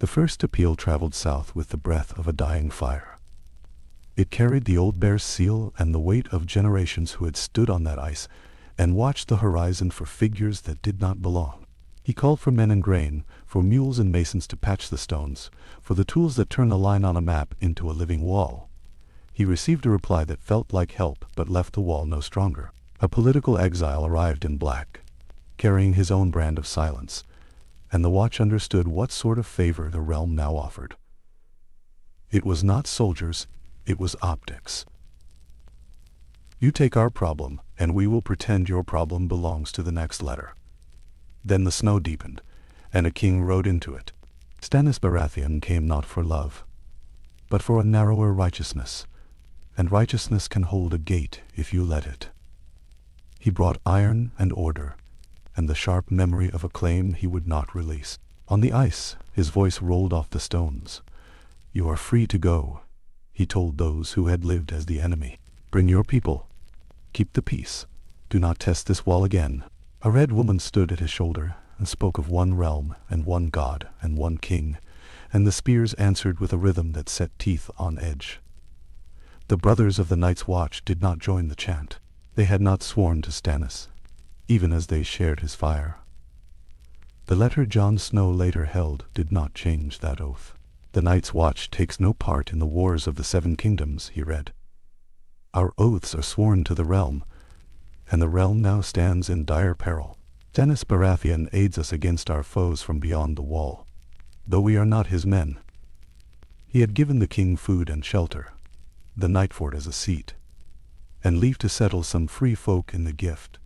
The first appeal traveled south with the breath of a dying fire. It carried the old bear's seal and the weight of generations who had stood on that ice and watched the horizon for figures that did not belong. He called for men and grain, for mules and masons to patch the stones, for the tools that turn a line on a map into a living wall. He received a reply that felt like help but left the wall no stronger. A political exile arrived in black, carrying his own brand of silence, and the watch understood what sort of favor the realm now offered. It was not soldiers, it was optics. You take our problem, and we will pretend your problem belongs to the next letter. Then the snow deepened, and a king rode into it. Stannis Baratheon came not for love, but for a narrower righteousness, and righteousness can hold a gate if you let it. He brought iron and order, and the sharp memory of a claim he would not release. On the ice, his voice rolled off the stones. You are free to go, he told those who had lived as the enemy. Bring your people. Keep the peace. Do not test this wall again. A red woman stood at his shoulder and spoke of one realm and one god and one king, and the spears answered with a rhythm that set teeth on edge. The brothers of the Night's Watch did not join the chant. They had not sworn to Stannis, even as they shared his fire. The letter Jon Snow later held did not change that oath. The Night's Watch takes no part in the wars of the Seven Kingdoms, he read. Our oaths are sworn to the realm, and the realm now stands in dire peril. Stannis Baratheon aids us against our foes from beyond the wall, though we are not his men. He had given the king food and shelter, the Nightfort as a seat, and leave to settle some free folk in the gift,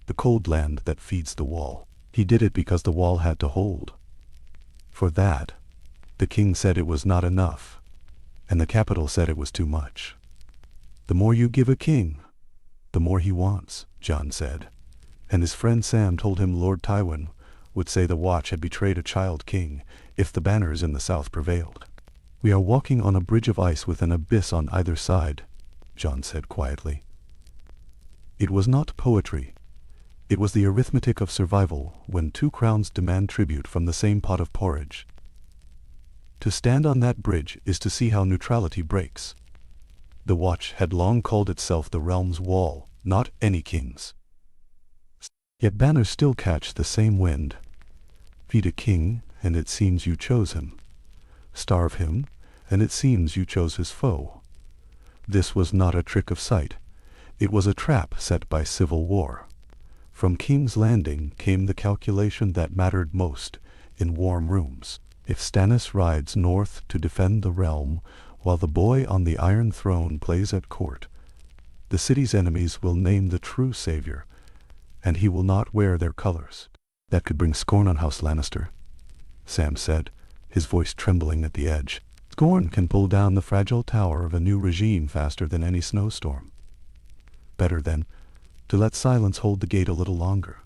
the cold land that feeds the wall. He did it because the wall had to hold. For that, the king said it was not enough, and the capital said it was too much. The more you give a king, the more he wants, Jon said, and his friend Sam told him Lord Tywin would say the Watch had betrayed a child king if the banners in the south prevailed. We are walking on a bridge of ice with an abyss on either side, Jon said quietly. It was not poetry. It was the arithmetic of survival when two crowns demand tribute from the same pot of porridge. To stand on that bridge is to see how neutrality breaks. The Watch had long called itself the realm's wall, not any king's. Yet banners still catch the same wind. Feed a king, and it seems you chose him. Starve him, and it seems you chose his foe. This was not a trick of sight. It was a trap set by civil war. From King's Landing came the calculation that mattered most in warm rooms. If Stannis rides north to defend the realm, while the boy on the Iron Throne plays at court, the city's enemies will name the true savior, and he will not wear their colors. That could bring scorn on House Lannister, Sam said, his voice trembling at the edge. Scorn can pull down the fragile tower of a new regime faster than any snowstorm. Better, then, to let silence hold the gate a little longer.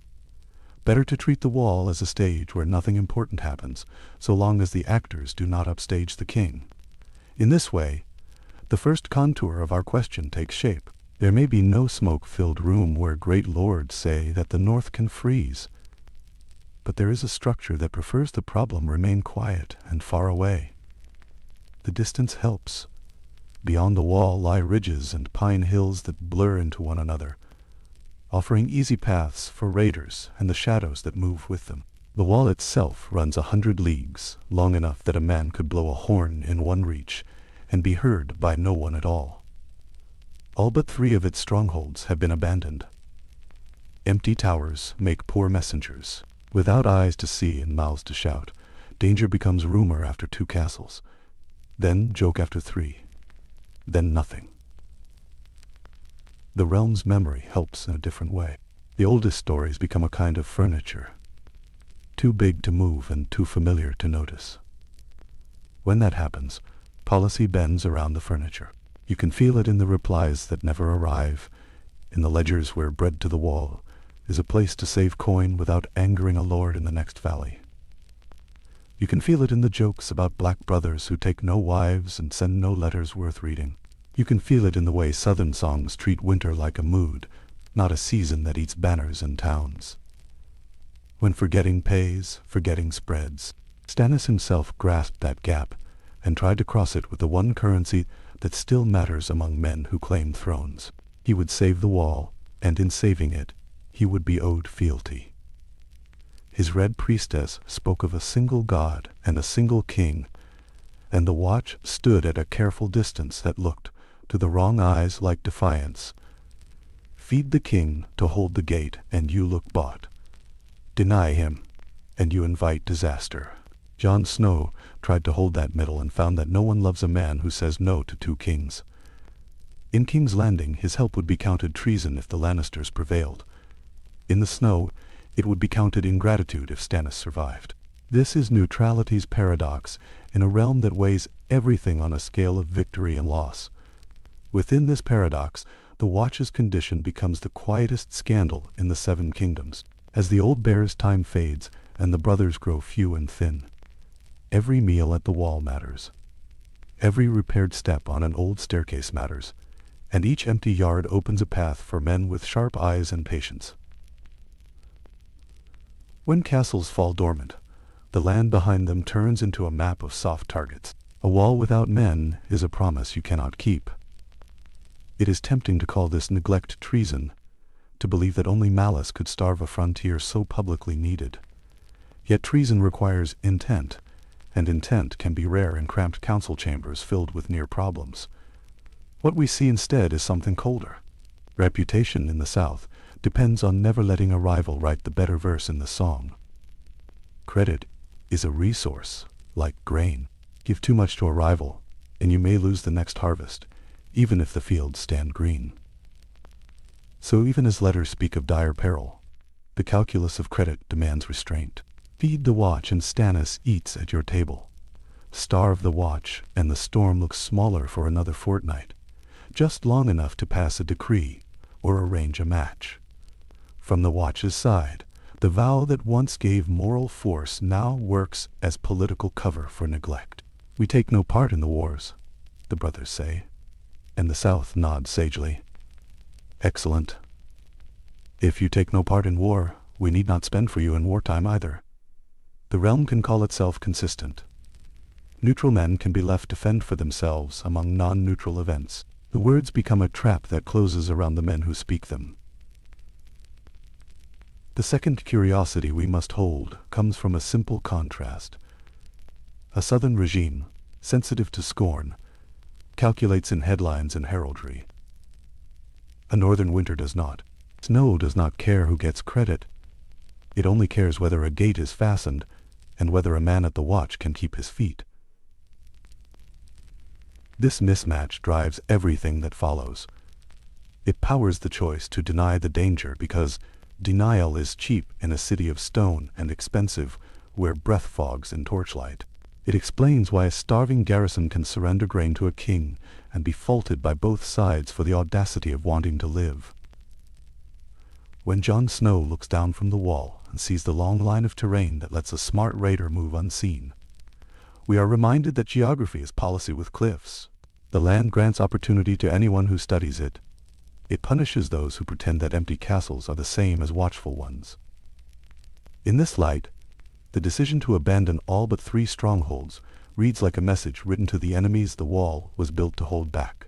Better to treat the wall as a stage where nothing important happens, so long as the actors do not upstage the king. In this way, the first contour of our question takes shape. There may be no smoke-filled room where great lords say that the north can freeze, but there is a structure that prefers the problem remain quiet and far away. The distance helps. Beyond the wall lie ridges and pine hills that blur into one another, offering easy paths for raiders and the shadows that move with them. The wall itself runs 100 leagues, long enough that a man could blow a horn in one reach and be heard by no one at all. All but 3 of its strongholds have been abandoned. Empty towers make poor messengers. Without eyes to see and mouths to shout, danger becomes rumor after 2 castles, then joke after 3, then nothing. The realm's memory helps in a different way. The oldest stories become a kind of furniture, too big to move and too familiar to notice. When that happens, policy bends around the furniture. You can feel it in the replies that never arrive, in the ledgers where bread to the wall is a place to save coin without angering a lord in the next valley. You can feel it in the jokes about black brothers who take no wives and send no letters worth reading. You can feel it in the way Southern songs treat winter like a mood, not a season that eats banners and towns. When forgetting pays, forgetting spreads. Stannis himself grasped that gap and tried to cross it with the one currency that still matters among men who claim thrones. He would save the wall, and in saving it, he would be owed fealty. His red priestess spoke of a single god and a single king, and the watch stood at a careful distance that looked, to the wrong eyes, like defiance. Feed the king to hold the gate, and you look bought. Deny him, and you invite disaster. Jon Snow tried to hold that middle and found that no one loves a man who says no to two kings. In King's Landing, his help would be counted treason if the Lannisters prevailed. In the Snow, it would be counted ingratitude if Stannis survived. This is neutrality's paradox in a realm that weighs everything on a scale of victory and loss. Within this paradox, the Watch's condition becomes the quietest scandal in the Seven Kingdoms. As the old bear's time fades and the brothers grow few and thin, every meal at the wall matters. Every repaired step on an old staircase matters, and each empty yard opens a path for men with sharp eyes and patience. When castles fall dormant, the land behind them turns into a map of soft targets. A wall without men is a promise you cannot keep. It is tempting to call this neglect treason, to believe that only malice could starve a frontier so publicly needed. Yet treason requires intent, and intent can be rare in cramped council chambers filled with near problems. What we see instead is something colder. Reputation in the South depends on never letting a rival write the better verse in the song. Credit is a resource, like grain. Give too much to a rival, and you may lose the next harvest, even if the fields stand green. So even as letters speak of dire peril, the calculus of credit demands restraint. Feed the watch and Stannis eats at your table. Starve the watch and the storm looks smaller for another fortnight, just long enough to pass a decree or arrange a match. From the watch's side, the vow that once gave moral force now works as political cover for neglect. We take no part in the wars, the brothers say, and the South nods sagely. Excellent. If you take no part in war, we need not spend for you in wartime either. The realm can call itself consistent. Neutral men can be left to fend for themselves among non-neutral events. The words become a trap that closes around the men who speak them. The second curiosity we must hold comes from a simple contrast. A southern regime, sensitive to scorn, calculates in headlines and heraldry. A northern winter does not. Snow does not care who gets credit. It only cares whether a gate is fastened and whether a man at the watch can keep his feet. This mismatch drives everything that follows. It powers the choice to deny the danger because denial is cheap in a city of stone and expensive where breath fogs in torchlight. It explains why a starving garrison can surrender grain to a king and be faulted by both sides for the audacity of wanting to live. When Jon Snow looks down from the wall and sees the long line of terrain that lets a smart raider move unseen, we are reminded that geography is policy with cliffs. The land grants opportunity to anyone who studies it. It punishes those who pretend that empty castles are the same as watchful ones. In this light, the decision to abandon all but 3 strongholds reads like a message written to the enemies the wall was built to hold back.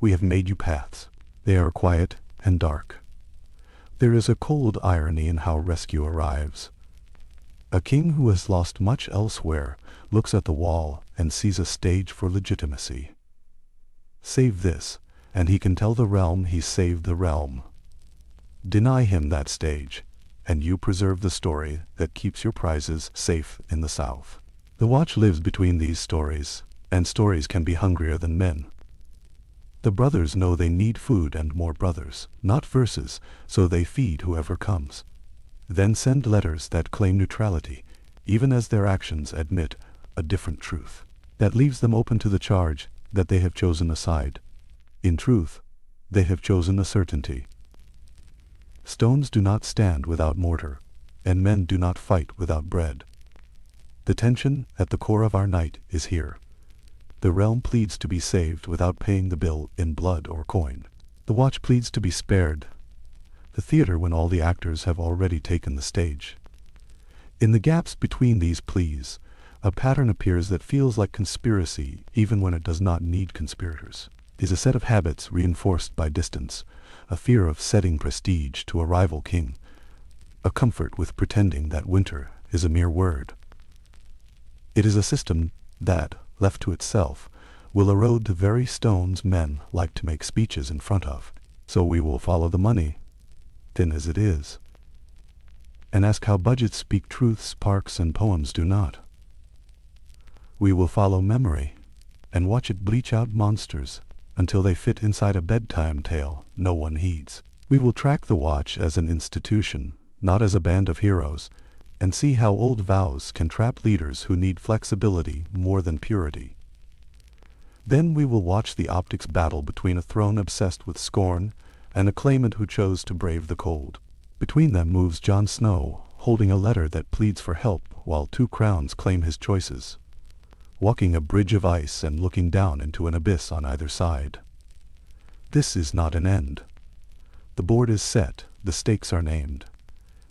We have made you paths. They are quiet and dark. There is a cold irony in how rescue arrives. A king who has lost much elsewhere looks at the wall and sees a stage for legitimacy. Save this, and he can tell the realm he saved the realm. Deny him that stage, and you preserve the story that keeps your prizes safe in the South. The watch lives between these stories, and stories can be hungrier than men. The brothers know they need food and more brothers, not verses, so they feed whoever comes. Then send letters that claim neutrality, even as their actions admit a different truth. That leaves them open to the charge that they have chosen a side. In truth, they have chosen a certainty. Stones do not stand without mortar, and men do not fight without bread. The tension at the core of our night is here. The realm pleads to be saved without paying the bill in blood or coin. The watch pleads to be spared. The theater when all the actors have already taken the stage. In the gaps between these pleas, a pattern appears that feels like conspiracy even when it does not need conspirators. It is a set of habits reinforced by distance, a fear of setting prestige to a rival king, a comfort with pretending that winter is a mere word. It is a system that, left to itself, will erode the very stones men like to make speeches in front of. So we will follow the money, thin as it is, and ask how budgets speak truths parks and poems do not. We will follow memory and watch it bleach out monsters until they fit inside a bedtime tale no one heeds. We will track the watch as an institution, not as a band of heroes, and see how old vows can trap leaders who need flexibility more than purity. Then we will watch the optics battle between a throne obsessed with scorn and a claimant who chose to brave the cold. Between them moves Jon Snow, holding a letter that pleads for help while two crowns claim his choices, walking a bridge of ice and looking down into an abyss on either side. This is not an end. The board is set, the stakes are named,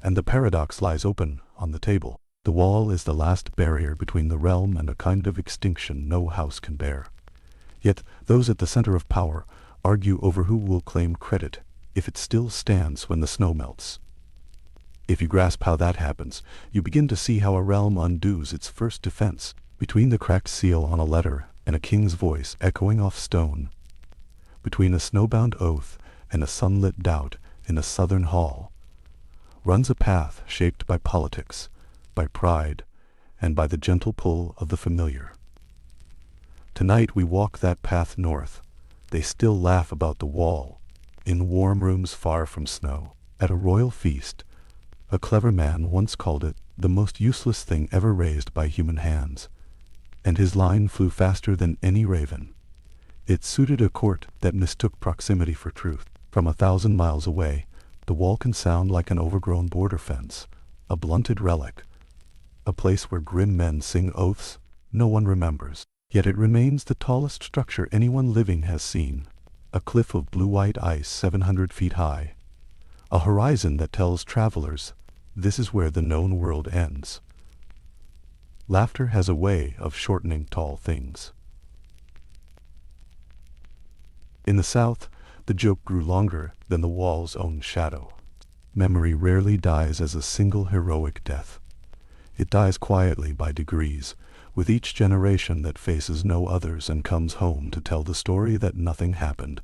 and the paradox lies open on the table. The wall is the last barrier between the realm and a kind of extinction no house can bear. Yet those at the center of power argue over who will claim credit if it still stands when the snow melts. If you grasp how that happens, you begin to see how a realm undoes its first defense. Between the cracked seal on a letter and a king's voice echoing off stone, between a snowbound oath and a sunlit doubt in a southern hall, runs a path shaped by politics, by pride, and by the gentle pull of the familiar. Tonight we walk that path north. They still laugh about the wall, in warm rooms far from snow. At a royal feast, a clever man once called it the most useless thing ever raised by human hands, and his line flew faster than any raven. It suited a court that mistook proximity for truth. From 1,000 miles away, the wall can sound like an overgrown border fence, a blunted relic, a place where grim men sing oaths no one remembers. Yet it remains the tallest structure anyone living has seen, a cliff of blue-white ice 700 feet high, a horizon that tells travelers this is where the known world ends. Laughter has a way of shortening tall things. In the South, the joke grew longer than the wall's own shadow. Memory rarely dies as a single heroic death. It dies quietly by degrees, with each generation that faces no others and comes home to tell the story that nothing happened.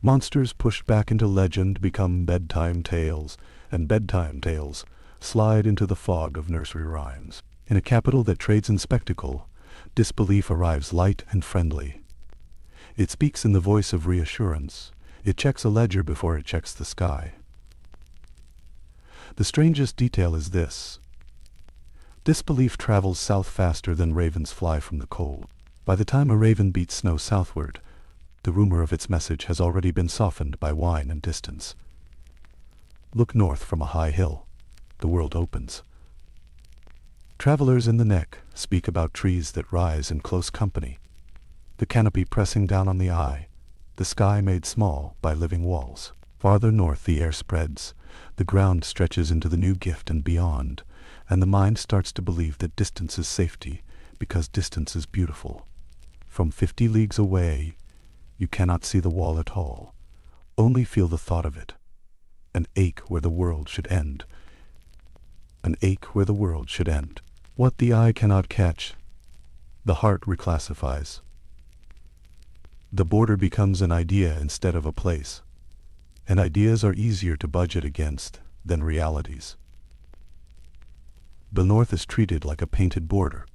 Monsters pushed back into legend become bedtime tales, and bedtime tales slide into the fog of nursery rhymes. In a capital that trades in spectacle, disbelief arrives light and friendly. It speaks in the voice of reassurance. It checks a ledger before it checks the sky. The strangest detail is this. Disbelief travels south faster than ravens fly from the cold. By the time a raven beats snow southward, the rumor of its message has already been softened by wine and distance. Look north from a high hill. The world opens. Travelers in the neck speak about trees that rise in close company, the canopy pressing down on the eye, the sky made small by living walls. Farther north the air spreads, the ground stretches into the new gift and beyond, and the mind starts to believe that distance is safety, because distance is beautiful. From 50 leagues away, you cannot see the wall at all, only feel the thought of it. An ache where the world should end. An ache where the world should end. What the eye cannot catch, the heart reclassifies. The border becomes an idea instead of a place, and ideas are easier to budget against than realities. The north is treated like a painted border,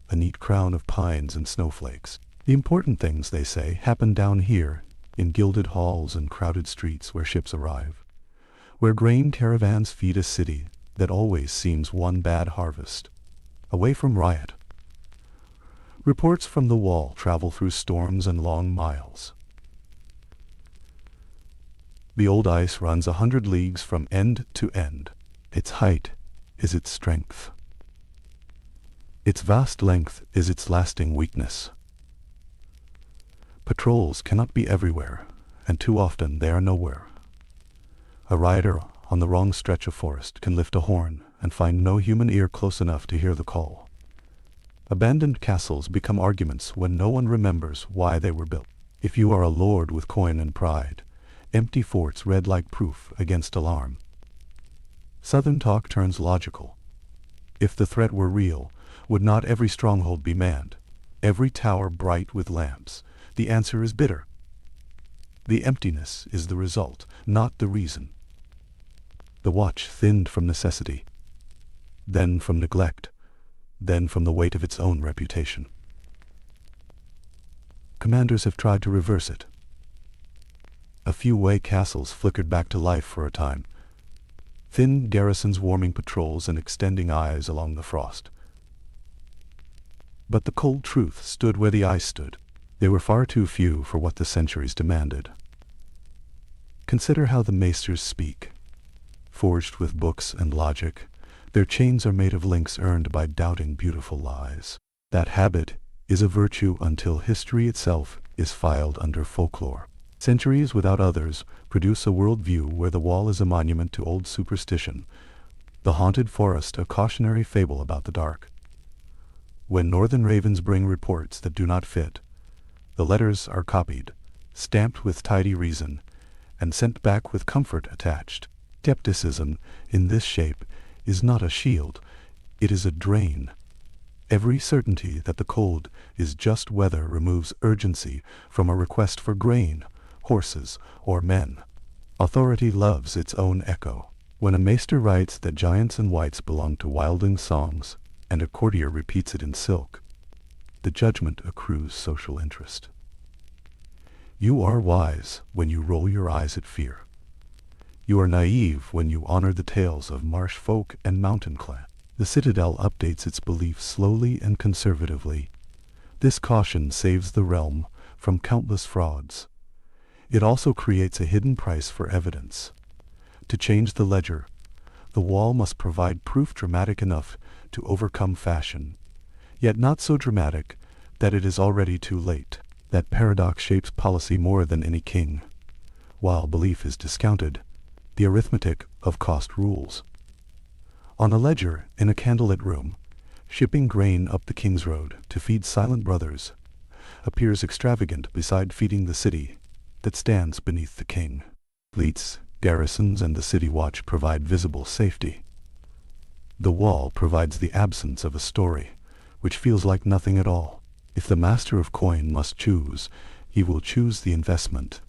a neat crown of pines and snowflakes. The important things, they say, happen down here, in gilded halls and crowded streets where ships arrive, where grain caravans feed a city that always seems one bad harvest, away from riot. Reports from the wall travel through storms and long miles. The old ice runs 100 leagues from end to end. Its height is its strength. Its vast length is its lasting weakness. Patrols cannot be everywhere, and too often they are nowhere. A rider on the wrong stretch of forest can lift a horn and find no human ear close enough to hear the call. Abandoned castles become arguments when no one remembers why they were built. If you are a lord with coin and pride, empty forts read like proof against alarm. Southern talk turns logical. If the threat were real, would not every stronghold be manned, every tower bright with lamps? The answer is bitter. The emptiness is the result, not the reason. The watch thinned from necessity, then from neglect, then from the weight of its own reputation. Commanders have tried to reverse it. A few way castles flickered back to life for a time, thin garrisons warming patrols and extending eyes along the frost. But the cold truth stood where the ice stood. They were far too few for what the centuries demanded. Consider how the maesters speak. Forged with books and logic, their chains are made of links earned by doubting beautiful lies. That habit is a virtue until history itself is filed under folklore. Centuries without others produce a worldview where the wall is a monument to old superstition, the haunted forest a cautionary fable about the dark. When northern ravens bring reports that do not fit, the letters are copied, stamped with tidy reason, and sent back with comfort attached. Skepticism, in this shape, is not a shield, it is a drain. Every certainty that the cold is just weather removes urgency from a request for grain, horses, or men. Authority loves its own echo. When a maester writes that giants and wights belong to wildling songs, and a courtier repeats it in silk, the judgment accrues social interest. You are wise when you roll your eyes at fear. You are naive when you honor the tales of marsh folk and mountain clan. The citadel updates its beliefs slowly and conservatively. This caution saves the realm from countless frauds. It also creates a hidden price for evidence. To change the ledger, the wall must provide proof dramatic enough to overcome fashion, yet not so dramatic that it is already too late. That paradox shapes policy more than any king. While belief is discounted, the arithmetic of cost rules. On a ledger in a candlelit room, shipping grain up the King's Road to feed silent brothers appears extravagant beside feeding the city that stands beneath the king. Fleets, garrisons, and the city watch provide visible safety. The wall provides the absence of a story, which feels like nothing at all. If the master of coin must choose, he will choose the investment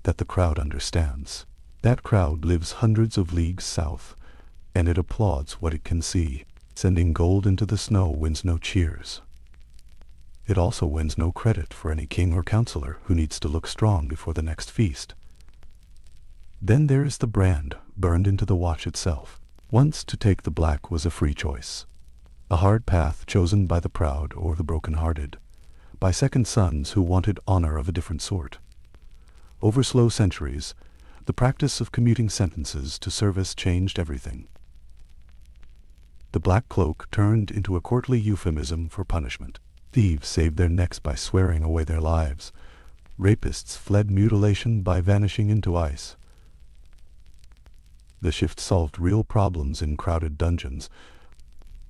that the crowd understands. That crowd lives hundreds of leagues south, and it applauds what it can see. Sending gold into the snow wins no cheers. It also wins no credit for any king or counselor who needs to look strong before the next feast. Then there is the brand burned into the watch itself. Once to take the black was a free choice, a hard path chosen by the proud or the broken-hearted, by second sons who wanted honor of a different sort. Over slow centuries, the practice of commuting sentences to service changed everything. The black cloak turned into a courtly euphemism for punishment. Thieves saved their necks by swearing away their lives. Rapists fled mutilation by vanishing into ice. The shift solved real problems in crowded dungeons,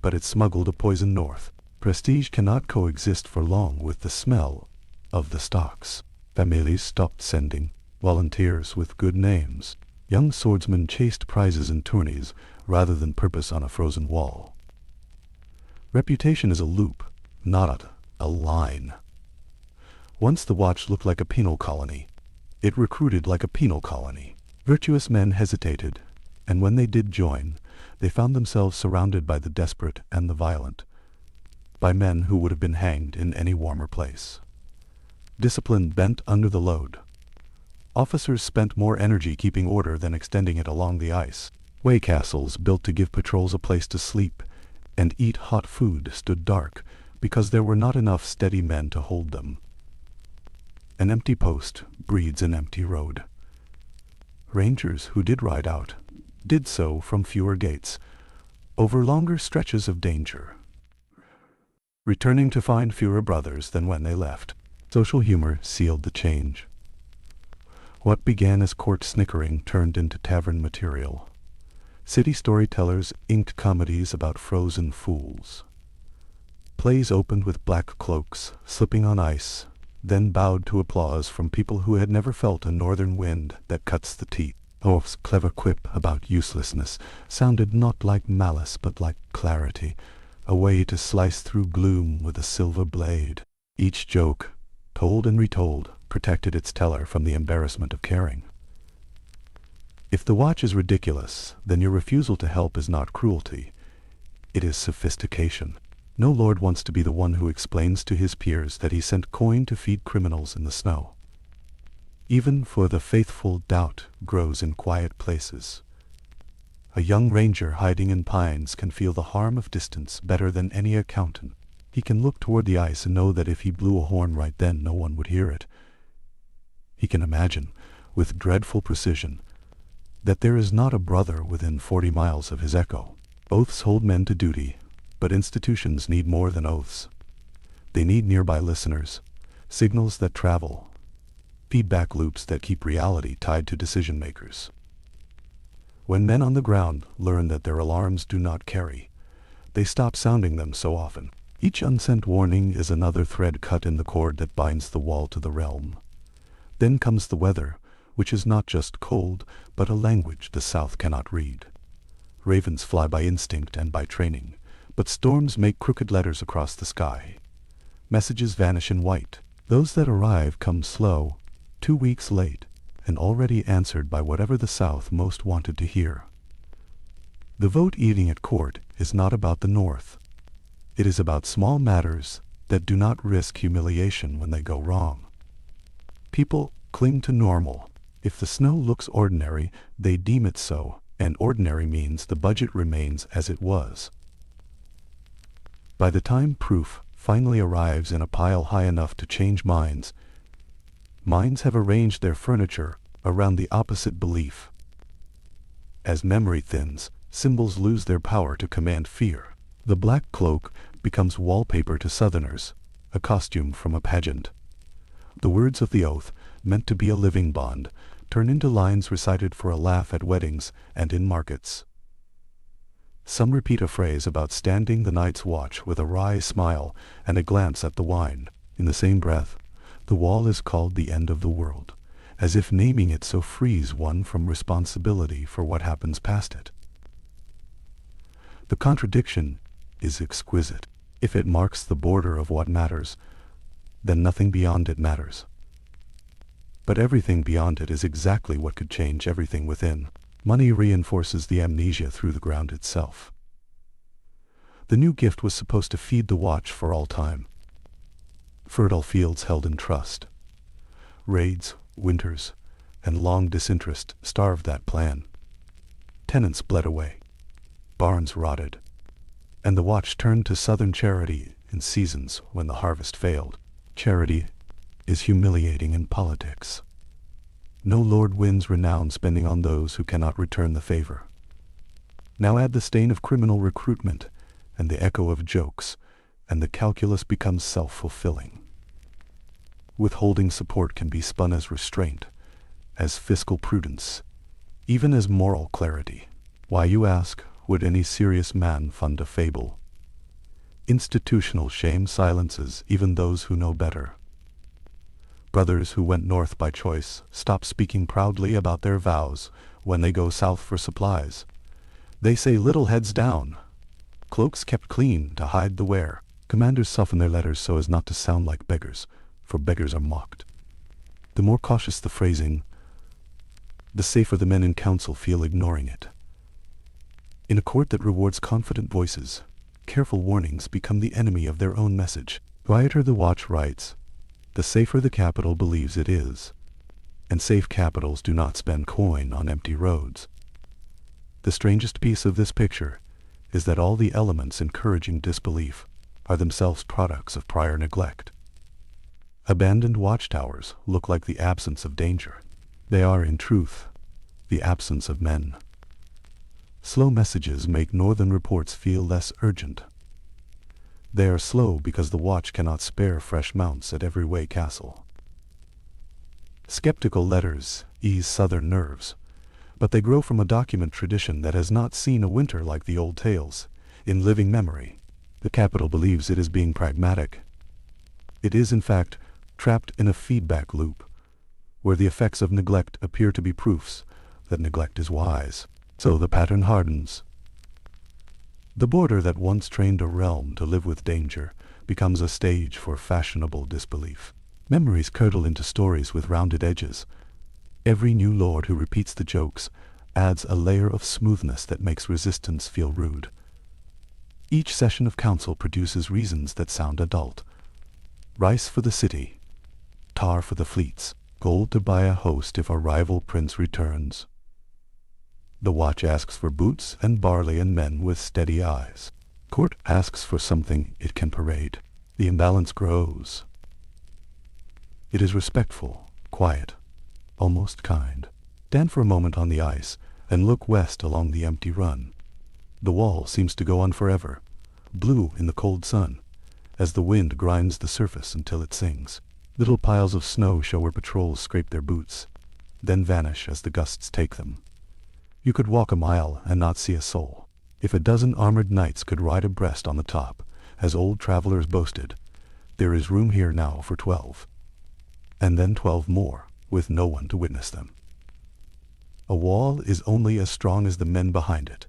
but it smuggled a poison north. Prestige cannot coexist for long with the smell of the stocks. Families stopped sending volunteers with good names. Young swordsmen chased prizes in tourneys rather than purpose on a frozen wall. Reputation is a loop, not a line. Once the watch looked like a penal colony. It recruited like a penal colony. Virtuous men hesitated, and when they did join, they found themselves surrounded by the desperate and the violent, by men who would have been hanged in any warmer place. Discipline bent under the load. Officers spent more energy keeping order than extending it along the ice. Way castles built to give patrols a place to sleep and eat hot food stood dark because there were not enough steady men to hold them. An empty post breeds an empty road. Rangers who did ride out did so from fewer gates, over longer stretches of danger, returning to find fewer brothers than when they left. Social humor sealed the change. What began as court snickering turned into tavern material. City storytellers inked comedies about frozen fools. Plays opened with black cloaks slipping on ice, then bowed to applause from people who had never felt a northern wind that cuts the teeth. Orf's clever quip about uselessness sounded not like malice but like clarity, a way to slice through gloom with a silver blade. Each joke, told and retold, protected its teller from the embarrassment of caring. If the watch is ridiculous, then your refusal to help is not cruelty. It is sophistication. No lord wants to be the one who explains to his peers that he sent coin to feed criminals in the snow. Even for the faithful, doubt grows in quiet places. A young ranger hiding in pines can feel the harm of distance better than any accountant. He can look toward the ice and know that if he blew a horn right then, no one would hear it. He can imagine, with dreadful precision, that there is not a brother within 40 miles of his echo. Oaths hold men to duty, but institutions need more than oaths. They need nearby listeners, signals that travel, feedback loops that keep reality tied to decision makers. When men on the ground learn that their alarms do not carry, they stop sounding them so often. Each unsent warning is another thread cut in the cord that binds the wall to the realm. Then comes the weather, which is not just cold, but a language the South cannot read. Ravens fly by instinct and by training, but storms make crooked letters across the sky. Messages vanish in white. Those that arrive come slow, 2 weeks late, and already answered by whatever the South most wanted to hear. The vote eating at court is not about the North. It is about small matters that do not risk humiliation when they go wrong. People cling to normal. If the snow looks ordinary, they deem it so, and ordinary means the budget remains as it was. By the time proof finally arrives in a pile high enough to change minds, minds have arranged their furniture around the opposite belief. As memory thins, symbols lose their power to command fear. The black cloak becomes wallpaper to Southerners, a costume from a pageant. The words of the oath, meant to be a living bond, turn into lines recited for a laugh at weddings and in markets. Some repeat a phrase about standing the night's watch with a wry smile and a glance at the wine. In the same breath, the wall is called the end of the world, as if naming it so frees one from responsibility for what happens past it. The contradiction is exquisite. If it marks the border of what matters, then nothing beyond it matters. But everything beyond it is exactly what could change everything within. Money reinforces the amnesia through the ground itself. The new gift was supposed to feed the watch for all time. Fertile fields held in trust. Raids, winters, and long disinterest starved that plan. Tenants bled away. Barns rotted. And the watch turned to Southern charity in seasons when the harvest failed. Charity is humiliating in politics. No lord wins renown spending on those who cannot return the favor. Now add the stain of criminal recruitment and the echo of jokes, and the calculus becomes self-fulfilling. Withholding support can be spun as restraint, as fiscal prudence, even as moral clarity. Why, you ask, would any serious man fund a fable? Institutional shame silences even those who know better. Brothers who went north by choice stop speaking proudly about their vows when they go south for supplies. They say little heads down, cloaks kept clean to hide the wear. Commanders soften their letters so as not to sound like beggars, for beggars are mocked. The more cautious the phrasing, the safer the men in council feel ignoring it. In a court that rewards confident voices, careful warnings become the enemy of their own message. Quieter the watch writes, the safer the capital believes it is, and safe capitals do not spend coin on empty roads. The strangest piece of this picture is that all the elements encouraging disbelief are themselves products of prior neglect. Abandoned watchtowers look like the absence of danger. They are, in truth, the absence of men. Slow messages make northern reports feel less urgent. They are slow because the watch cannot spare fresh mounts at every way castle. Skeptical letters ease southern nerves, But they grow from a document tradition that has not seen a winter like the old tales, in living memory. The capital believes it is being pragmatic. It is, in fact, trapped in a feedback loop, where the effects of neglect appear to be proofs that neglect is wise. So the pattern hardens. The border that once trained a realm to live with danger becomes a stage for fashionable disbelief. Memories curdle into stories with rounded edges. Every new lord who repeats the jokes adds a layer of smoothness that makes resistance feel rude. Each session of council produces reasons that sound adult. Rice for the city, tar for the fleets, gold to buy a host if a rival prince returns. The watch asks for boots and barley and men with steady eyes. Court asks for something it can parade. The imbalance grows. It is respectful, quiet, almost kind. Stand for a moment on the ice and look west along the empty run. The wall seems to go on forever, blue in the cold sun, as the wind grinds the surface until it sings. Little piles of snow show where patrols scrape their boots, then vanish as the gusts take them. You could walk a mile and not see a soul. If a dozen armored knights could ride abreast on the top, as old travelers boasted, there is room here now for 12. And then 12 more, with no one to witness them. A wall is only as strong as the men behind it.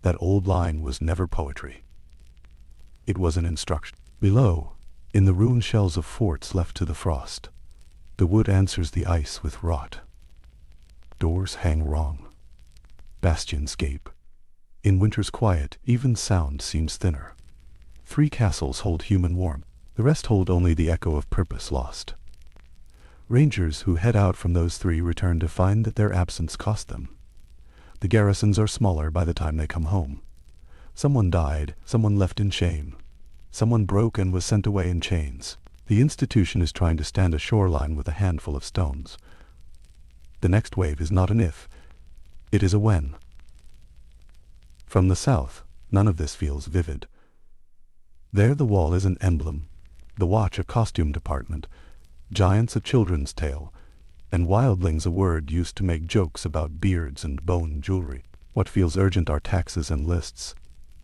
That old line was never poetry. It was an instruction. Below, in the ruined shells of forts left to the frost, the wood answers the ice with rot. Doors hang wrong. Bastions gape. In winter's quiet, even sound seems thinner. 3 castles hold human warmth. The rest hold only the echo of purpose lost. Rangers who head out from those 3 return to find that their absence cost them. The garrisons are smaller by the time they come home. Someone died, someone left in shame. Someone broke and was sent away in chains. The institution is trying to stand a shoreline with a handful of stones. The next wave is not an if, it is a when. From the south, none of this feels vivid. There the wall is an emblem, the watch a costume department, giants a children's tale, and wildlings a word used to make jokes about beards and bone jewelry. What feels urgent are taxes and lists,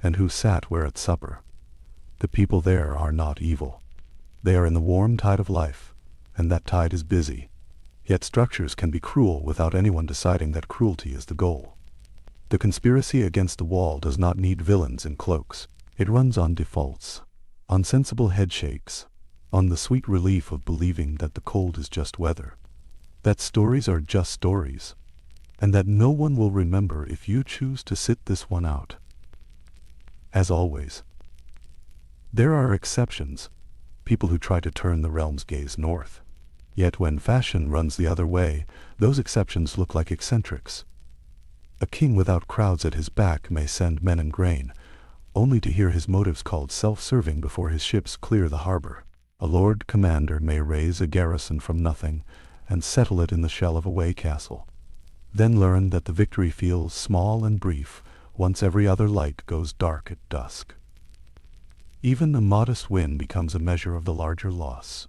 and who sat where at supper. The people there are not evil. They are in the warm tide of life, and that tide is busy. Yet structures can be cruel without anyone deciding that cruelty is the goal. The conspiracy against the wall does not need villains in cloaks. It runs on defaults, on sensible headshakes, on the sweet relief of believing that the cold is just weather, that stories are just stories, and that no one will remember if you choose to sit this one out. As always, there are exceptions, people who try to turn the realm's gaze north. Yet when fashion runs the other way, those exceptions look like eccentrics. A king without crowds at his back may send men and grain, only to hear his motives called self-serving before his ships clear the harbor. A lord commander may raise a garrison from nothing and settle it in the shell of a way castle, then learn that the victory feels small and brief once every other light goes dark at dusk. Even the modest win becomes a measure of the larger loss.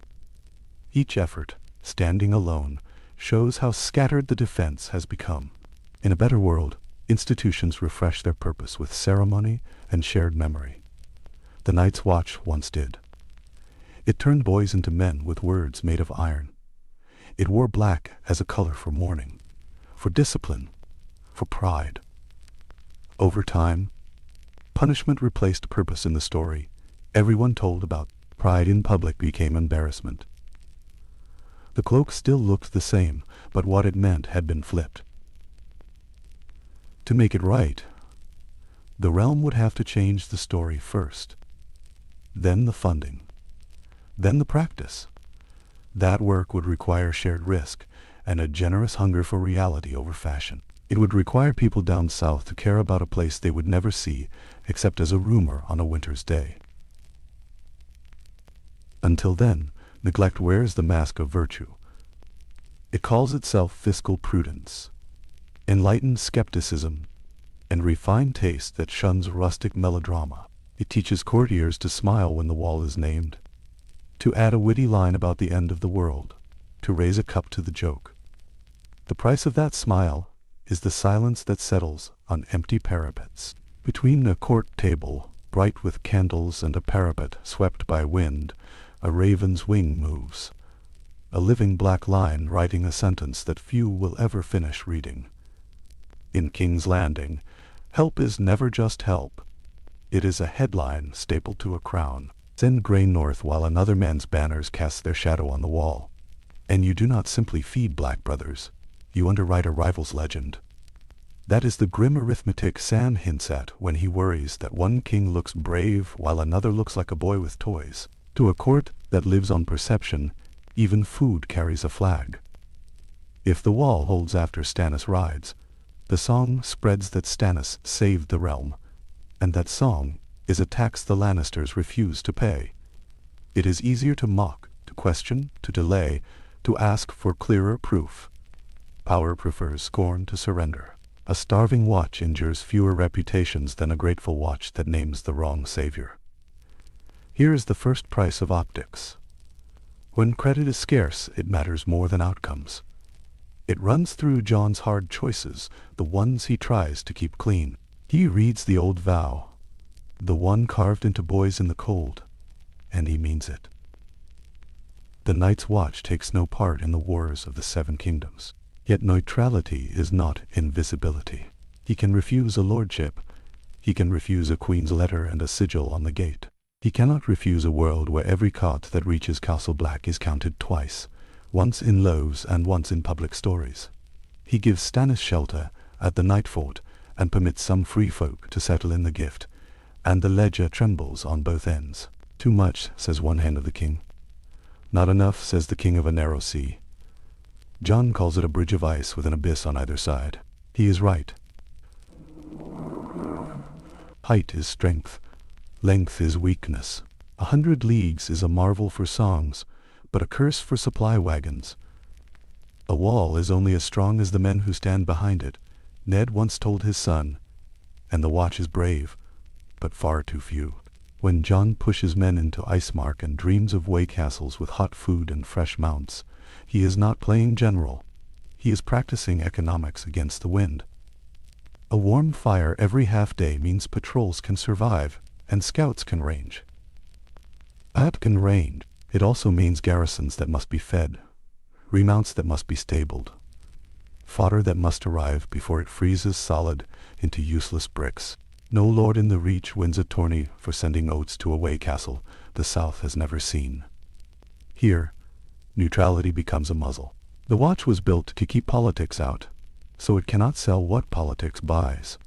Each effort, standing alone, shows how scattered the defense has become. In a better world, institutions refresh their purpose with ceremony and shared memory. The Night's Watch once did. It turned boys into men with words made of iron. It wore black as a color for mourning, for discipline, for pride. Over time, punishment replaced purpose in the story. Everyone told about pride in public became embarrassment. The cloak still looked the same, but what it meant had been flipped. To make it right, the realm would have to change the story first, then the funding, then the practice. That work would require shared risk and a generous hunger for reality over fashion. It would require people down south to care about a place they would never see except as a rumor on a winter's day. Until then, neglect wears the mask of virtue. It calls itself fiscal prudence, enlightened skepticism, and refined taste that shuns rustic melodrama. It teaches courtiers to smile when the wall is named, to add a witty line about the end of the world, to raise a cup to the joke. The price of that smile is the silence that settles on empty parapets. Between a court table, bright with candles, and a parapet swept by wind, a raven's wing moves, a living black line writing a sentence that few will ever finish reading. In King's Landing, help is never just help. It is a headline stapled to a crown. Send grain north while another man's banners cast their shadow on the wall. And you do not simply feed black brothers, you underwrite a rival's legend. That is the grim arithmetic Sam hints at when he worries that one king looks brave while another looks like a boy with toys. To a court that lives on perception, even food carries a flag. If the wall holds after Stannis rides, the song spreads that Stannis saved the realm, and that song is a tax the Lannisters refuse to pay. It is easier to mock, to question, to delay, to ask for clearer proof. Power prefers scorn to surrender. A starving watch injures fewer reputations than a grateful watch that names the wrong savior. Here is the first price of optics. When credit is scarce, it matters more than outcomes. It runs through Jon's hard choices, the ones he tries to keep clean. He reads the old vow, the one carved into boys in the cold, and he means it. The Night's Watch takes no part in the wars of the Seven Kingdoms. Yet neutrality is not invisibility. He can refuse a lordship. He can refuse a queen's letter and a sigil on the gate. He cannot refuse a world where every cot that reaches Castle Black is counted twice, once in loaves and once in public stories. He gives Stannis shelter at the Night Fort and permits some free folk to settle in the gift, and the ledger trembles on both ends. Too much, says one hand of the king. Not enough, says the king of a narrow sea. Jon calls it a bridge of ice with an abyss on either side. He is right. Height is strength. Length is weakness. 100 leagues is a marvel for songs, but a curse for supply wagons. A wall is only as strong as the men who stand behind it, Ned once told his son, and the watch is brave, but far too few. When Jon pushes men into Icemark and dreams of way castles with hot food and fresh mounts, he is not playing general. He is practicing economics against the wind. A warm fire every half-day means patrols can survive, and scouts can range. That can range. It also means garrisons that must be fed, remounts that must be stabled, fodder that must arrive before it freezes solid into useless bricks. No lord in the Reach wins a tourney for sending oats to a way castle the South has never seen. Here, neutrality becomes a muzzle. The watch was built to keep politics out, so it cannot sell what politics buys.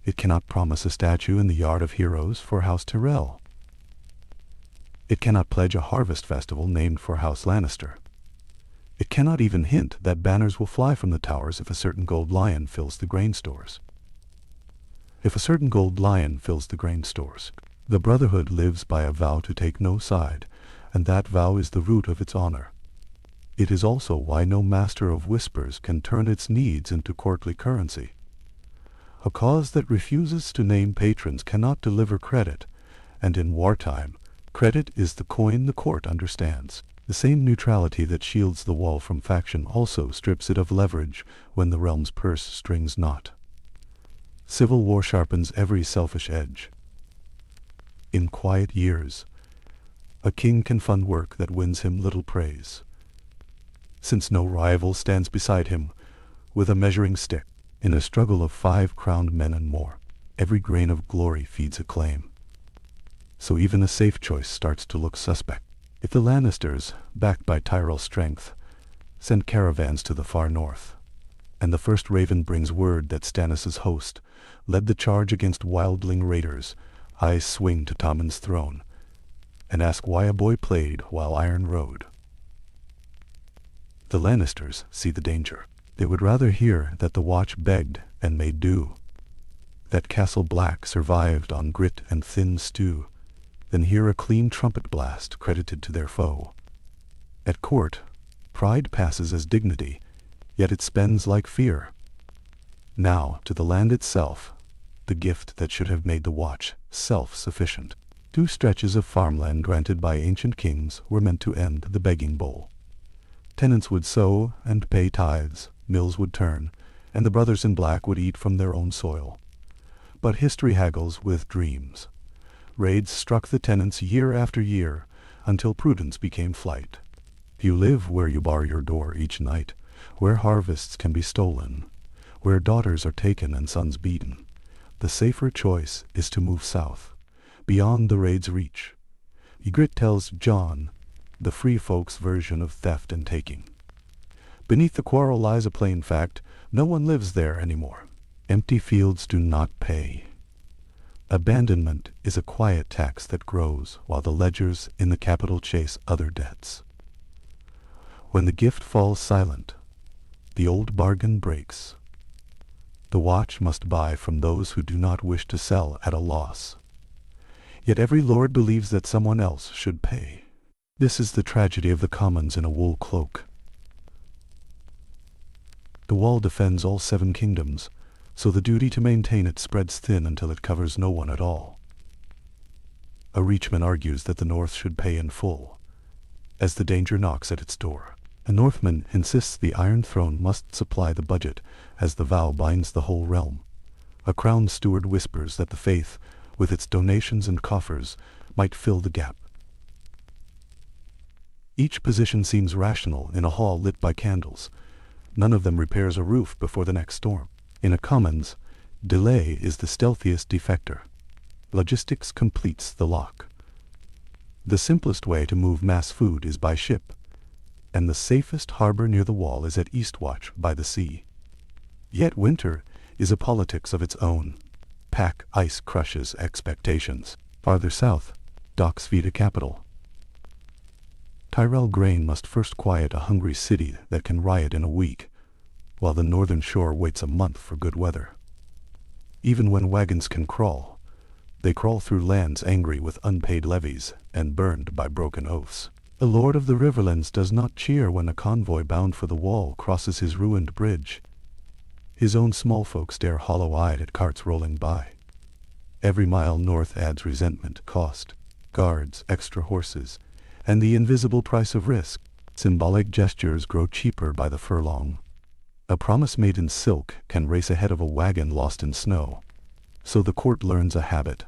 It cannot promise a statue in the Yard of Heroes for House Tyrell. It cannot pledge a harvest festival named for House Lannister. It cannot even hint that banners will fly from the towers if a certain gold lion fills the grain stores. If a certain gold lion fills the grain stores, the Brotherhood lives by a vow to take no side, and that vow is the root of its honor. It is also why no master of whispers can turn its needs into courtly currency. A cause that refuses to name patrons cannot deliver credit, and in wartime, credit is the coin the court understands. The same neutrality that shields the wall from faction also strips it of leverage when the realm's purse strings not. Civil war sharpens every selfish edge. In quiet years, a king can fund work that wins him little praise, since no rival stands beside him with a measuring stick. In a struggle of 5 crowned men and more, every grain of glory feeds a claim. So even a safe choice starts to look suspect. If the Lannisters, backed by Tyrell's strength, send caravans to the far north, and the first raven brings word that Stannis' host led the charge against wildling raiders, eyes swing to Tommen's throne, and ask why a boy played while iron rode. The Lannisters see the danger. They would rather hear that the watch begged and made do, that Castle Black survived on grit and thin stew, than hear a clean trumpet blast credited to their foe. At court, pride passes as dignity, yet it spends like fear. Now, to the land itself, the gift that should have made the watch self-sufficient. 2 stretches of farmland granted by ancient kings were meant to end the begging bowl. Tenants would sow and pay tithes, mills would turn, and the brothers in black would eat from their own soil. But history haggles with dreams. Raids struck the tenants year after year, until prudence became flight. You live where you bar your door each night, where harvests can be stolen, where daughters are taken and sons beaten. The safer choice is to move south, beyond the raid's reach. Ygritte tells Jon, the free folks' version of theft and taking. Beneath the quarrel lies a plain fact: no one lives there anymore. Empty fields do not pay. Abandonment is a quiet tax that grows while the ledgers in the capital chase other debts. When the gift falls silent, the old bargain breaks. The watch must buy from those who do not wish to sell at a loss. Yet every lord believes that someone else should pay. This is the tragedy of the commons in a wool cloak. The wall defends all 7 kingdoms, so the duty to maintain it spreads thin until it covers no one at all. A Reachman argues that the North should pay in full, as the danger knocks at its door. A Northman insists the Iron Throne must supply the budget, as the vow binds the whole realm. A Crown Steward whispers that the Faith, with its donations and coffers, might fill the gap. Each position seems rational in a hall lit by candles. None of them repairs a roof before the next storm. In a commons, delay is the stealthiest defector. Logistics completes the lock. The simplest way to move mass food is by ship, and the safest harbor near the wall is at Eastwatch by the sea. Yet winter is a politics of its own. Pack ice crushes expectations. Farther south, docks feed a capital. Tyrell grain must first quiet a hungry city that can riot in a week, while the northern shore waits a month for good weather. Even when wagons can crawl, they crawl through lands angry with unpaid levies and burned by broken oaths. The Lord of the Riverlands does not cheer when a convoy bound for the wall crosses his ruined bridge. His own small folk stare hollow-eyed at carts rolling by. Every mile north adds resentment, cost, guards, extra horses, and the invisible price of risk. Symbolic gestures grow cheaper by the furlong. A promise made in silk can race ahead of a wagon lost in snow. So the court learns a habit.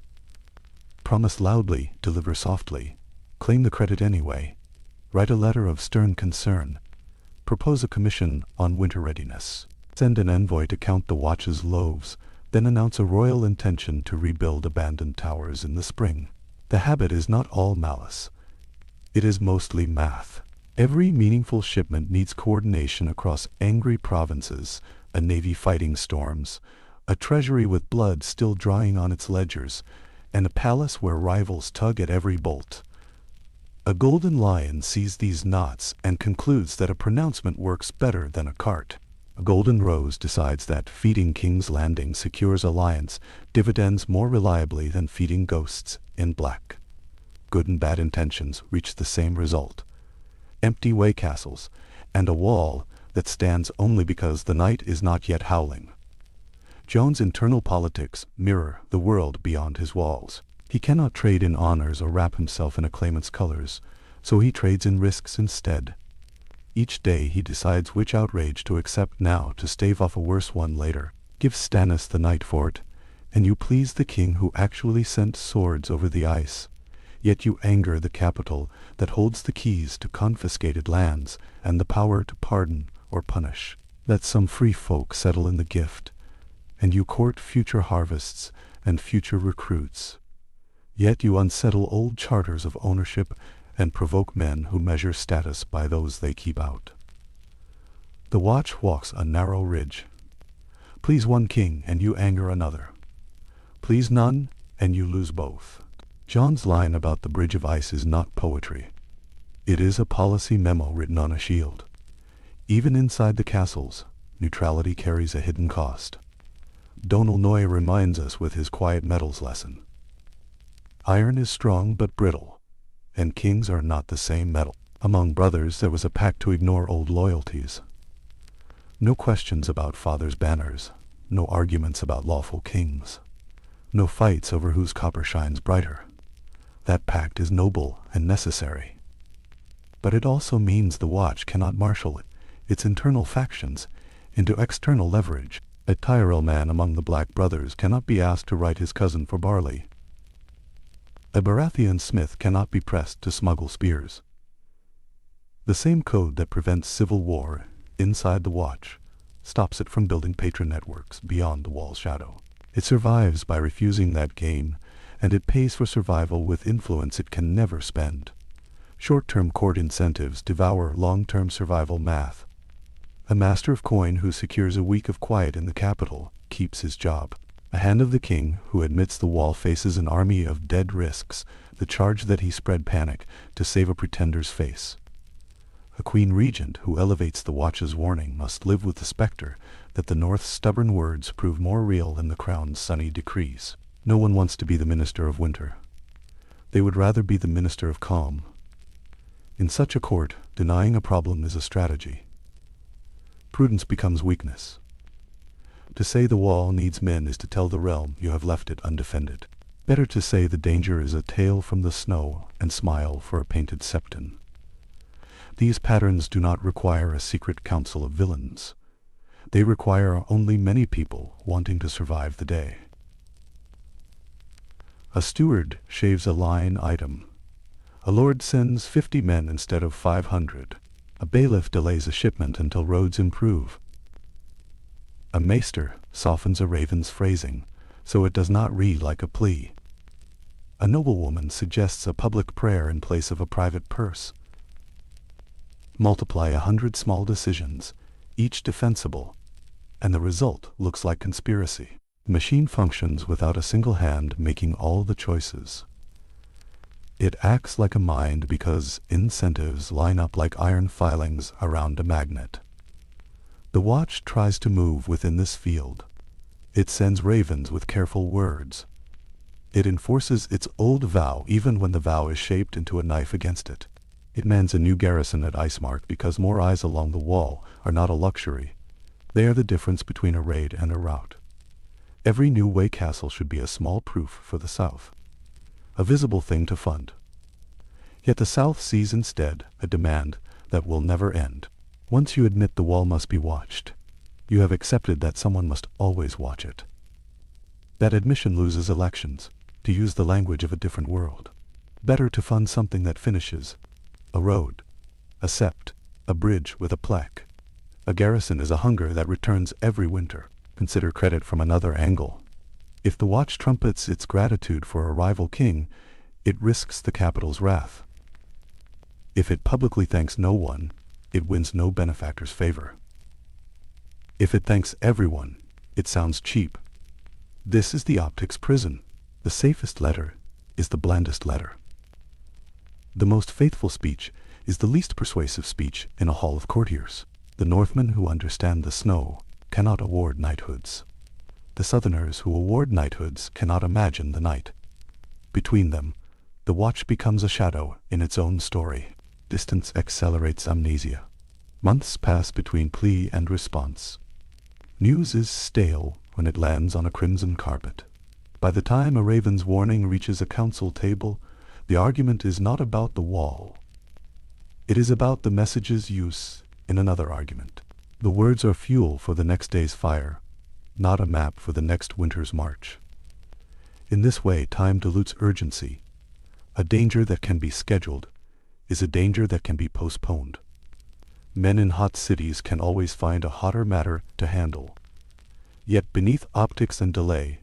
Promise loudly, deliver softly, claim the credit anyway. Write a letter of stern concern. Propose a commission on winter readiness. Send an envoy to count the watch's loaves, then announce a royal intention to rebuild abandoned towers in the spring. The habit is not all malice. It is mostly math. Every meaningful shipment needs coordination across angry provinces, a navy fighting storms, a treasury with blood still drying on its ledgers, and a palace where rivals tug at every bolt. A golden lion sees these knots and concludes that a pronouncement works better than a cart. A golden rose decides that feeding King's Landing secures alliance dividends more reliably than feeding ghosts in black. Good and bad intentions reach the same result. Empty way castles, and a wall that stands only because the night is not yet howling. Jon's internal politics mirror the world beyond his walls. He cannot trade in honors or wrap himself in a claimant's colors, so he trades in risks instead. Each day he decides which outrage to accept now to stave off a worse one later. Give Stannis the night fort, and you please the king who actually sent swords over the ice. Yet you anger the capital that holds the keys to confiscated lands and the power to pardon or punish. Let some free folk settle in the gift, and you court future harvests and future recruits. Yet you unsettle old charters of ownership and provoke men who measure status by those they keep out. The watch walks a narrow ridge. Please one king and you anger another. Please none and you lose both. Jon's line about the bridge of ice is not poetry. It is a policy memo written on a shield. Even inside the castles, neutrality carries a hidden cost. Donal Noye reminds us with his quiet metals lesson. Iron is strong but brittle, and kings are not the same metal. Among brothers there was a pact to ignore old loyalties. No questions about fathers' banners, no arguments about lawful kings, no fights over whose copper shines brighter. That pact is noble and necessary. But it also means the watch cannot marshal its internal factions, into external leverage. A Tyrell man among the Black Brothers cannot be asked to write his cousin for barley. A Baratheon smith cannot be pressed to smuggle spears. The same code that prevents civil war inside the Watch stops it from building patron networks beyond the wall's shadow. It survives by refusing that gain, and it pays for survival with influence it can never spend. Short-term court incentives devour long-term survival math. A master of coin who secures a week of quiet in the capital keeps his job. A hand of the king who admits the wall faces an army of dead risks the charge that he spread panic to save a pretender's face. A queen regent who elevates the Watch's warning must live with the specter that the North's stubborn words prove more real than the crown's sunny decrees. No one wants to be the minister of winter. They would rather be the minister of calm. In such a court, denying a problem is a strategy. Prudence becomes weakness. To say the wall needs men is to tell the realm you have left it undefended. Better to say the danger is a tale from the snow and smile for a painted septon. These patterns do not require a secret council of villains. They require only many people wanting to survive the day. A steward shaves a line item. A lord sends 50 men instead of 500. A bailiff delays a shipment until roads improve. A maester softens a raven's phrasing, so it does not read like a plea. A noblewoman suggests a public prayer in place of a private purse. Multiply 100 small decisions, each defensible, and the result looks like conspiracy. The machine functions without a single hand making all the choices. It acts like a mind because incentives line up like iron filings around a magnet. The Watch tries to move within this field. It sends ravens with careful words. It enforces its old vow even when the vow is shaped into a knife against it. It mans a new garrison at Icemark because more eyes along the wall are not a luxury. They are the difference between a raid and a rout. Every new way castle should be a small proof for the South. A visible thing to fund. Yet the South sees instead a demand that will never end. Once you admit the wall must be watched, you have accepted that someone must always watch it. That admission loses elections, to use the language of a different world. Better to fund something that finishes. A road, a sept, a bridge with a plaque. A garrison is a hunger that returns every winter. Consider credit from another angle. If the Watch trumpets its gratitude for a rival king, it risks the capital's wrath. If it publicly thanks no one, it wins no benefactor's favor. If it thanks everyone, it sounds cheap. This is the optics prison. The safest letter is the blandest letter. The most faithful speech is the least persuasive speech in a hall of courtiers. The Northmen who understand the snow cannot award knighthoods. The Southerners who award knighthoods cannot imagine the night. Between them, the Watch becomes a shadow in its own story. Distance accelerates amnesia. Months pass between plea and response. News is stale when it lands on a crimson carpet. By the time a raven's warning reaches a council table, the argument is not about the wall. It is about the message's use in another argument. The words are fuel for the next day's fire, not a map for the next winter's march. In this way, time dilutes urgency. A danger that can be scheduled is a danger that can be postponed. Men in hot cities can always find a hotter matter to handle. Yet beneath optics and delay,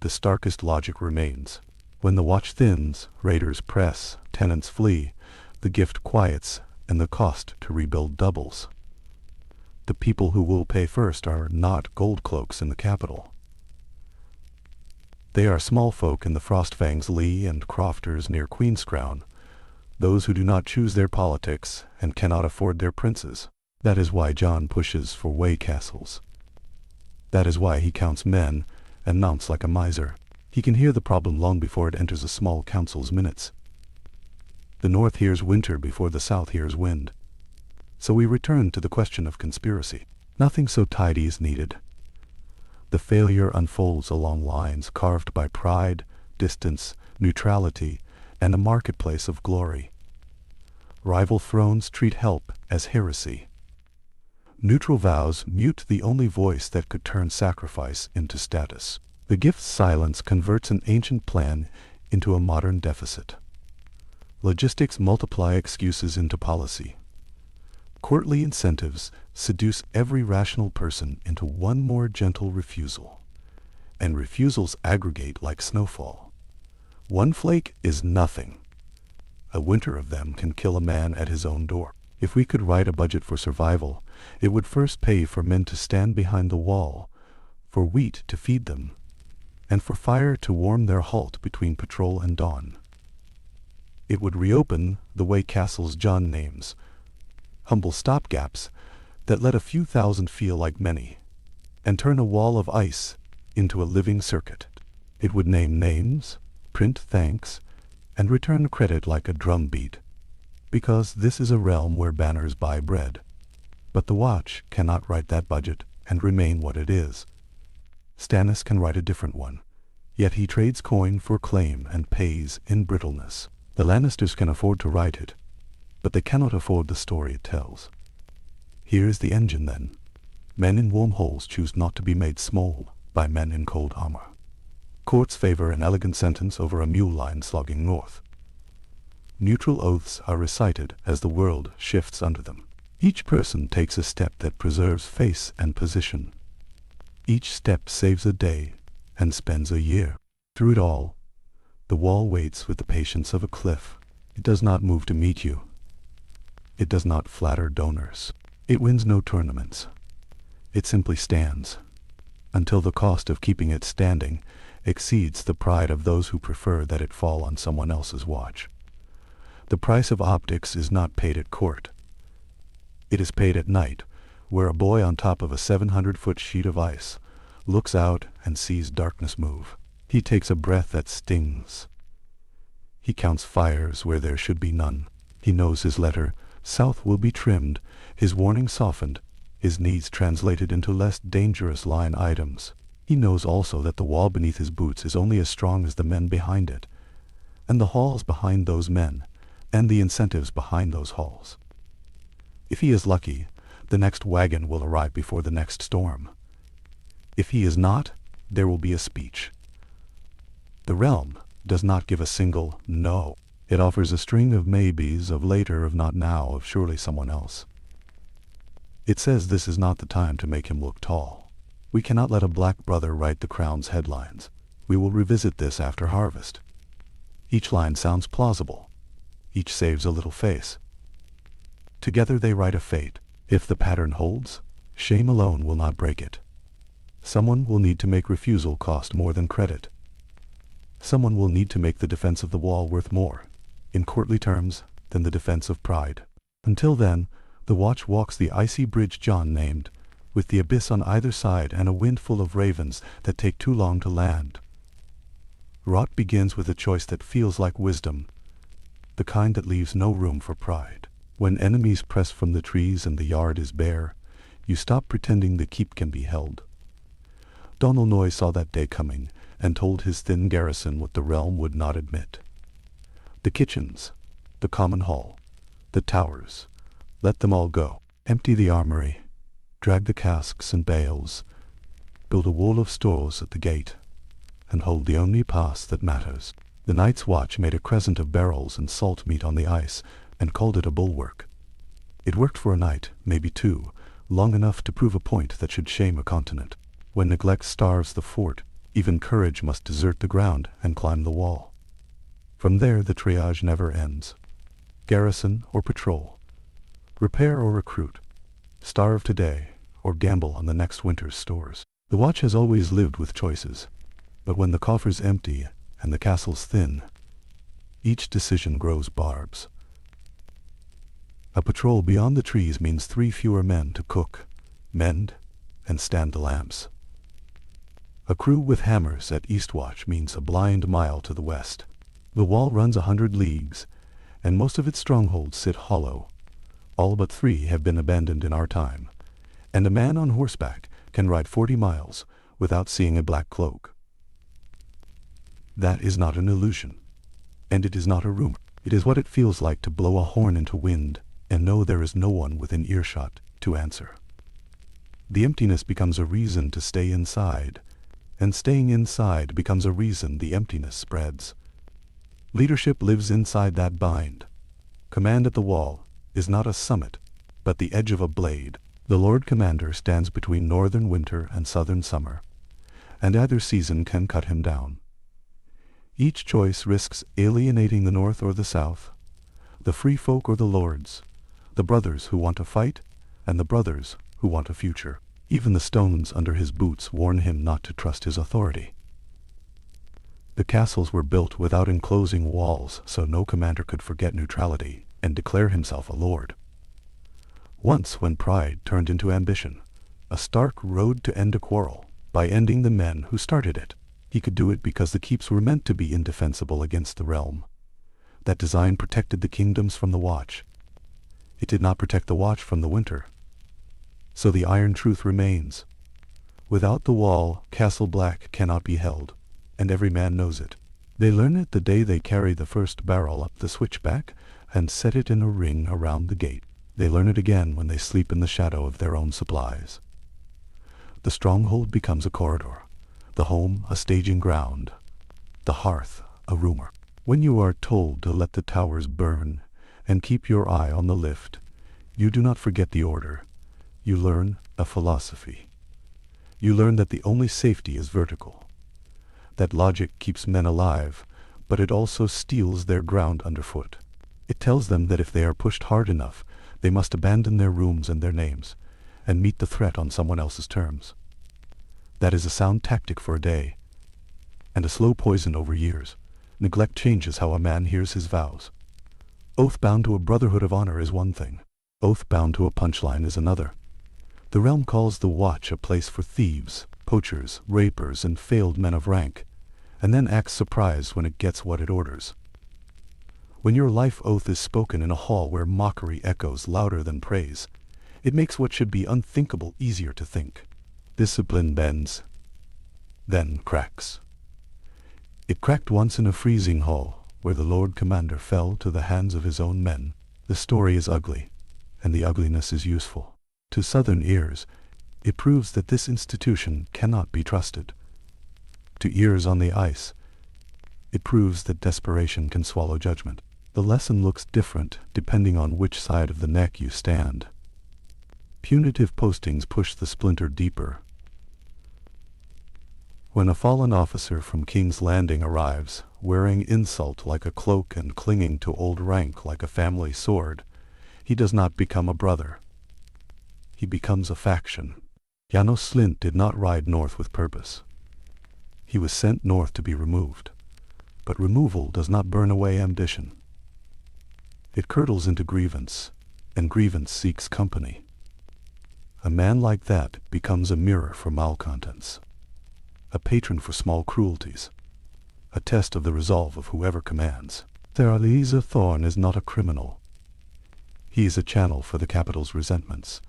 the starkest logic remains. When the Watch thins, raiders press, tenants flee, the gift quiets, and the cost to rebuild doubles. The people who will pay first are not gold cloaks in the capital. They are small folk in the Frostfang's Lee and crofters near Queen's Crown, those who do not choose their politics and cannot afford their princes. That is why John pushes for way castles. That is why he counts men and mounts like a miser. He can hear the problem long before it enters a small council's minutes. The North hears winter before the South hears wind. So we return to the question of conspiracy. Nothing so tidy is needed. The failure unfolds along lines carved by pride, distance, neutrality, and a marketplace of glory. Rival thrones treat help as heresy. Neutral vows mute the only voice that could turn sacrifice into status. The gift's silence converts an ancient plan into a modern deficit. Logistics multiply excuses into policy. Courtly incentives seduce every rational person into one more gentle refusal. And refusals aggregate like snowfall. One flake is nothing. A winter of them can kill a man at his own door. If we could write a budget for survival, it would first pay for men to stand behind the wall, for wheat to feed them, and for fire to warm their halt between patrol and dawn. It would reopen the way castles John names, humble stopgaps that let a few thousand feel like many, and turn a wall of ice into a living circuit. It would name names, print thanks, and return credit like a drumbeat, because this is a realm where banners buy bread. But the watch cannot write that budget and remain what it is. Stannis can write a different one, yet he trades coin for claim and pays in brittleness. The Lannisters can afford to write it, but they cannot afford the story it tells. Here is the engine then. Men in warm holes choose not to be made small by men in cold armor. Courts favor an elegant sentence over a mule line slogging north. Neutral oaths are recited as the world shifts under them. Each person takes a step that preserves face and position. Each step saves a day and spends a year. Through it all, the wall waits with the patience of a cliff. It does not move to meet you. It does not flatter donors. It wins no tournaments. It simply stands, until the cost of keeping it standing exceeds the pride of those who prefer that it fall on someone else's watch. The price of optics is not paid at court. It is paid at night, where a boy on top of a 700-foot sheet of ice looks out and sees darkness move. He takes a breath that stings. He counts fires where there should be none. He knows his letter south will be trimmed, his warning softened, his needs translated into less dangerous line items. He knows also that the wall beneath his boots is only as strong as the men behind it, and the halls behind those men, and the incentives behind those halls. If he is lucky, the next wagon will arrive before the next storm. If he is not, there will be a speech. The realm does not give a single no. It offers a string of maybes, of later, of not now, of surely someone else. It says this is not the time to make him look tall. We cannot let a black brother write the crown's headlines. We will revisit this after harvest. Each line sounds plausible. Each saves a little face. Together they write a fate. If the pattern holds, shame alone will not break it. Someone will need to make refusal cost more than credit. Someone will need to make the defense of the wall worth more, in courtly terms, than the defense of pride. Until then, the watch walks the icy bridge John named, with the abyss on either side and a wind full of ravens that take too long to land. Rot begins with a choice that feels like wisdom, the kind that leaves no room for pride. When enemies press from the trees and the yard is bare, you stop pretending the keep can be held. Donal Noy saw that day coming, and told his thin garrison what the realm would not admit. The kitchens, the common hall, the towers, let them all go. Empty the armory, drag the casks and bales, build a wall of stores at the gate, and hold the only pass that matters. The night's watch made a crescent of barrels and salt meat on the ice, and called it a bulwark. It worked for a night, maybe two, long enough to prove a point that should shame a continent. When neglect starves the fort, even courage must desert the ground and climb the wall. From there the triage never ends. Garrison or patrol, repair or recruit, starve today or gamble on the next winter's stores. The watch has always lived with choices, but when the coffer's empty and the castle's thin, each decision grows barbs. A patrol beyond the trees means 3 fewer men to cook, mend, and stand the lamps. A crew with hammers at Eastwatch means a blind mile to the west. The wall runs 100 leagues, and most of its strongholds sit hollow. All but 3 have been abandoned in our time, and a man on horseback can ride 40 miles without seeing a black cloak. That is not an illusion, and it is not a rumor. It is what it feels like to blow a horn into wind and know there is no one within earshot to answer. The emptiness becomes a reason to stay inside, and staying inside becomes a reason the emptiness spreads. Leadership lives inside that bind. Command at the wall is not a summit, but the edge of a blade. The Lord Commander stands between northern winter and southern summer, and either season can cut him down. Each choice risks alienating the north or the south, the free folk or the lords, the brothers who want to fight, and the brothers who want a future. Even the stones under his boots warn him not to trust his authority. The castles were built without enclosing walls, so no commander could forget neutrality and declare himself a lord. Once, when pride turned into ambition, a Stark rode to end a quarrel by ending the men who started it. He could do it because the keeps were meant to be indefensible against the realm. That design protected the kingdoms from the watch. It did not protect the watch from the winter. So the iron truth remains. Without the wall, Castle Black cannot be held, and every man knows it. They learn it the day they carry the first barrel up the switchback and set it in a ring around the gate. They learn it again when they sleep in the shadow of their own supplies. The stronghold becomes a corridor, the home a staging ground, the hearth a rumor. When you are told to let the towers burn and keep your eye on the lift, you do not forget the order. You learn a philosophy. You learn that the only safety is vertical, that logic keeps men alive, but it also steals their ground underfoot. It tells them that if they are pushed hard enough, they must abandon their rooms and their names, and meet the threat on someone else's terms. That is a sound tactic for a day, and a slow poison over years. Neglect changes how a man hears his vows. Oath bound to a brotherhood of honor is one thing. Oath bound to a punchline is another. The realm calls the watch a place for thieves, poachers, rapers, and failed men of rank, and then acts surprised when it gets what it orders. When your life oath is spoken in a hall where mockery echoes louder than praise, it makes what should be unthinkable easier to think. Discipline bends, then cracks. It cracked once in a freezing hall, where the Lord Commander fell to the hands of his own men. The story is ugly, and the ugliness is useful. To Southern ears, it proves that this institution cannot be trusted. To ears on the ice, it proves that desperation can swallow judgment. The lesson looks different depending on which side of the neck you stand. Punitive postings push the splinter deeper. When a fallen officer from King's Landing arrives, wearing insult like a cloak and clinging to old rank like a family sword, he does not become a brother. He becomes a faction. Janos Slint did not ride north with purpose. He was sent north to be removed. But removal does not burn away ambition. It curdles into grievance, and grievance seeks company. A man like that becomes a mirror for malcontents, a patron for small cruelties, a test of the resolve of whoever commands. Theralisa Thorn is not a criminal. He is a channel for the capital's resentments,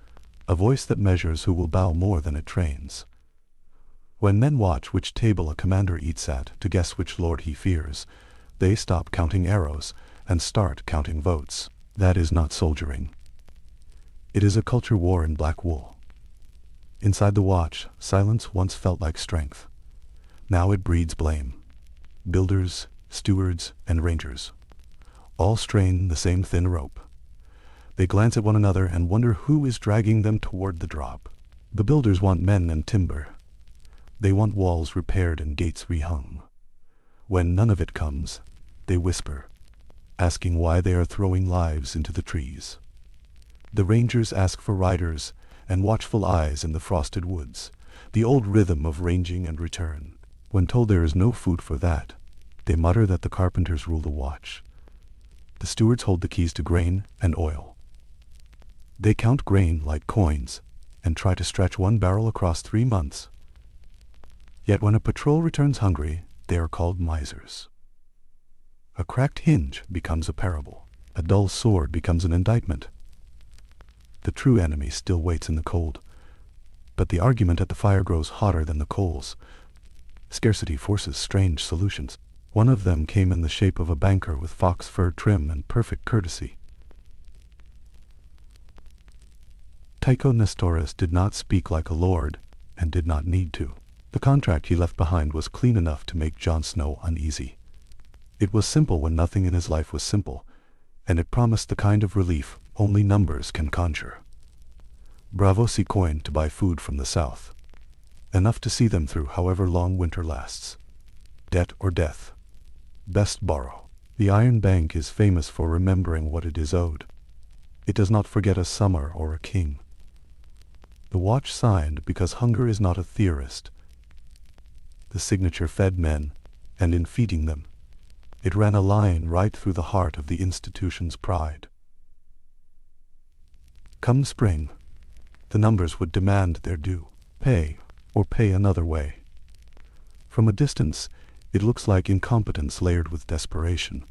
a voice that measures who will bow more than it trains. When men watch which table a commander eats at to guess which lord he fears, they stop counting arrows and start counting votes. That is not soldiering. It is a culture war in black wool. Inside the watch, silence once felt like strength. Now it breeds blame. Builders, stewards, and rangers all strain the same thin rope. They glance at one another and wonder who is dragging them toward the drop. The builders want men and timber. They want walls repaired and gates rehung. When none of it comes, they whisper, asking why they are throwing lives into the trees. The rangers ask for riders and watchful eyes in the frosted woods, the old rhythm of ranging and return. When told there is no food for that, they mutter that the carpenters rule the watch. The stewards hold the keys to grain and oil. They count grain like coins and try to stretch one barrel across 3 months. Yet when a patrol returns hungry, they are called misers. A cracked hinge becomes a parable. A dull sword becomes an indictment. The true enemy still waits in the cold, but the argument at the fire grows hotter than the coals. Scarcity forces strange solutions. One of them came in the shape of a banker with fox fur trim and perfect courtesy. Tycho Nestoris did not speak like a lord, and did not need to. The contract he left behind was clean enough to make Jon Snow uneasy. It was simple when nothing in his life was simple, and it promised the kind of relief only numbers can conjure. Braavosi coin to buy food from the south. Enough to see them through however long winter lasts. Debt or death. Best borrow. The Iron Bank is famous for remembering what it is owed. It does not forget a summer or a king. The watch signed because hunger is not a theorist. The signature fed men, and in feeding them, it ran a line right through the heart of the institution's pride. Come spring, the numbers would demand their due. Pay, or pay another way. From a distance, it looks like incompetence layered with desperation.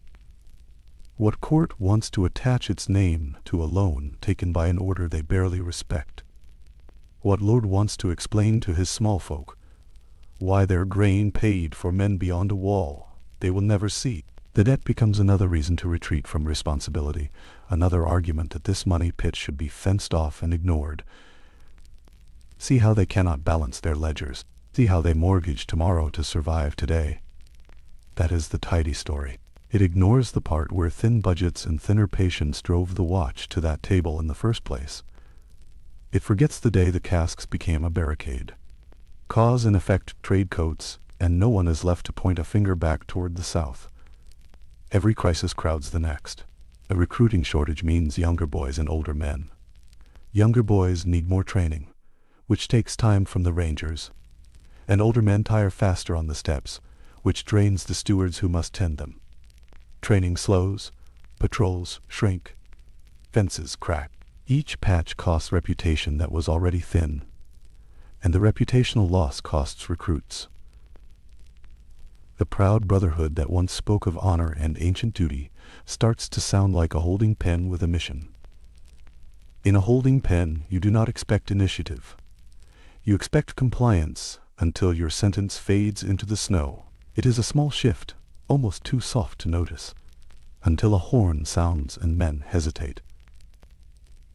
What court wants to attach its name to a loan taken by an order they barely respect? What lord wants to explain to his small folk why their grain paid for men beyond a wall they will never see? The debt becomes another reason to retreat from responsibility, another argument that this money pit should be fenced off and ignored. See how they cannot balance their ledgers. See how they mortgage tomorrow to survive today. That is the tidy story. It ignores the part where thin budgets and thinner patience drove the watch to that table in the first place. It forgets the day the casks became a barricade. Cause and effect trade coats, and no one is left to point a finger back toward the south. Every crisis crowds the next. A recruiting shortage means younger boys and older men. Younger boys need more training, which takes time from the rangers, and older men tire faster on the steps, which drains the stewards who must tend them. Training slows, patrols shrink, fences crack. Each patch costs reputation that was already thin, and the reputational loss costs recruits. The proud brotherhood that once spoke of honor and ancient duty starts to sound like a holding pen with a mission. In a holding pen, you do not expect initiative. You expect compliance until your sentence fades into the snow. It is a small shift, almost too soft to notice, until a horn sounds and men hesitate.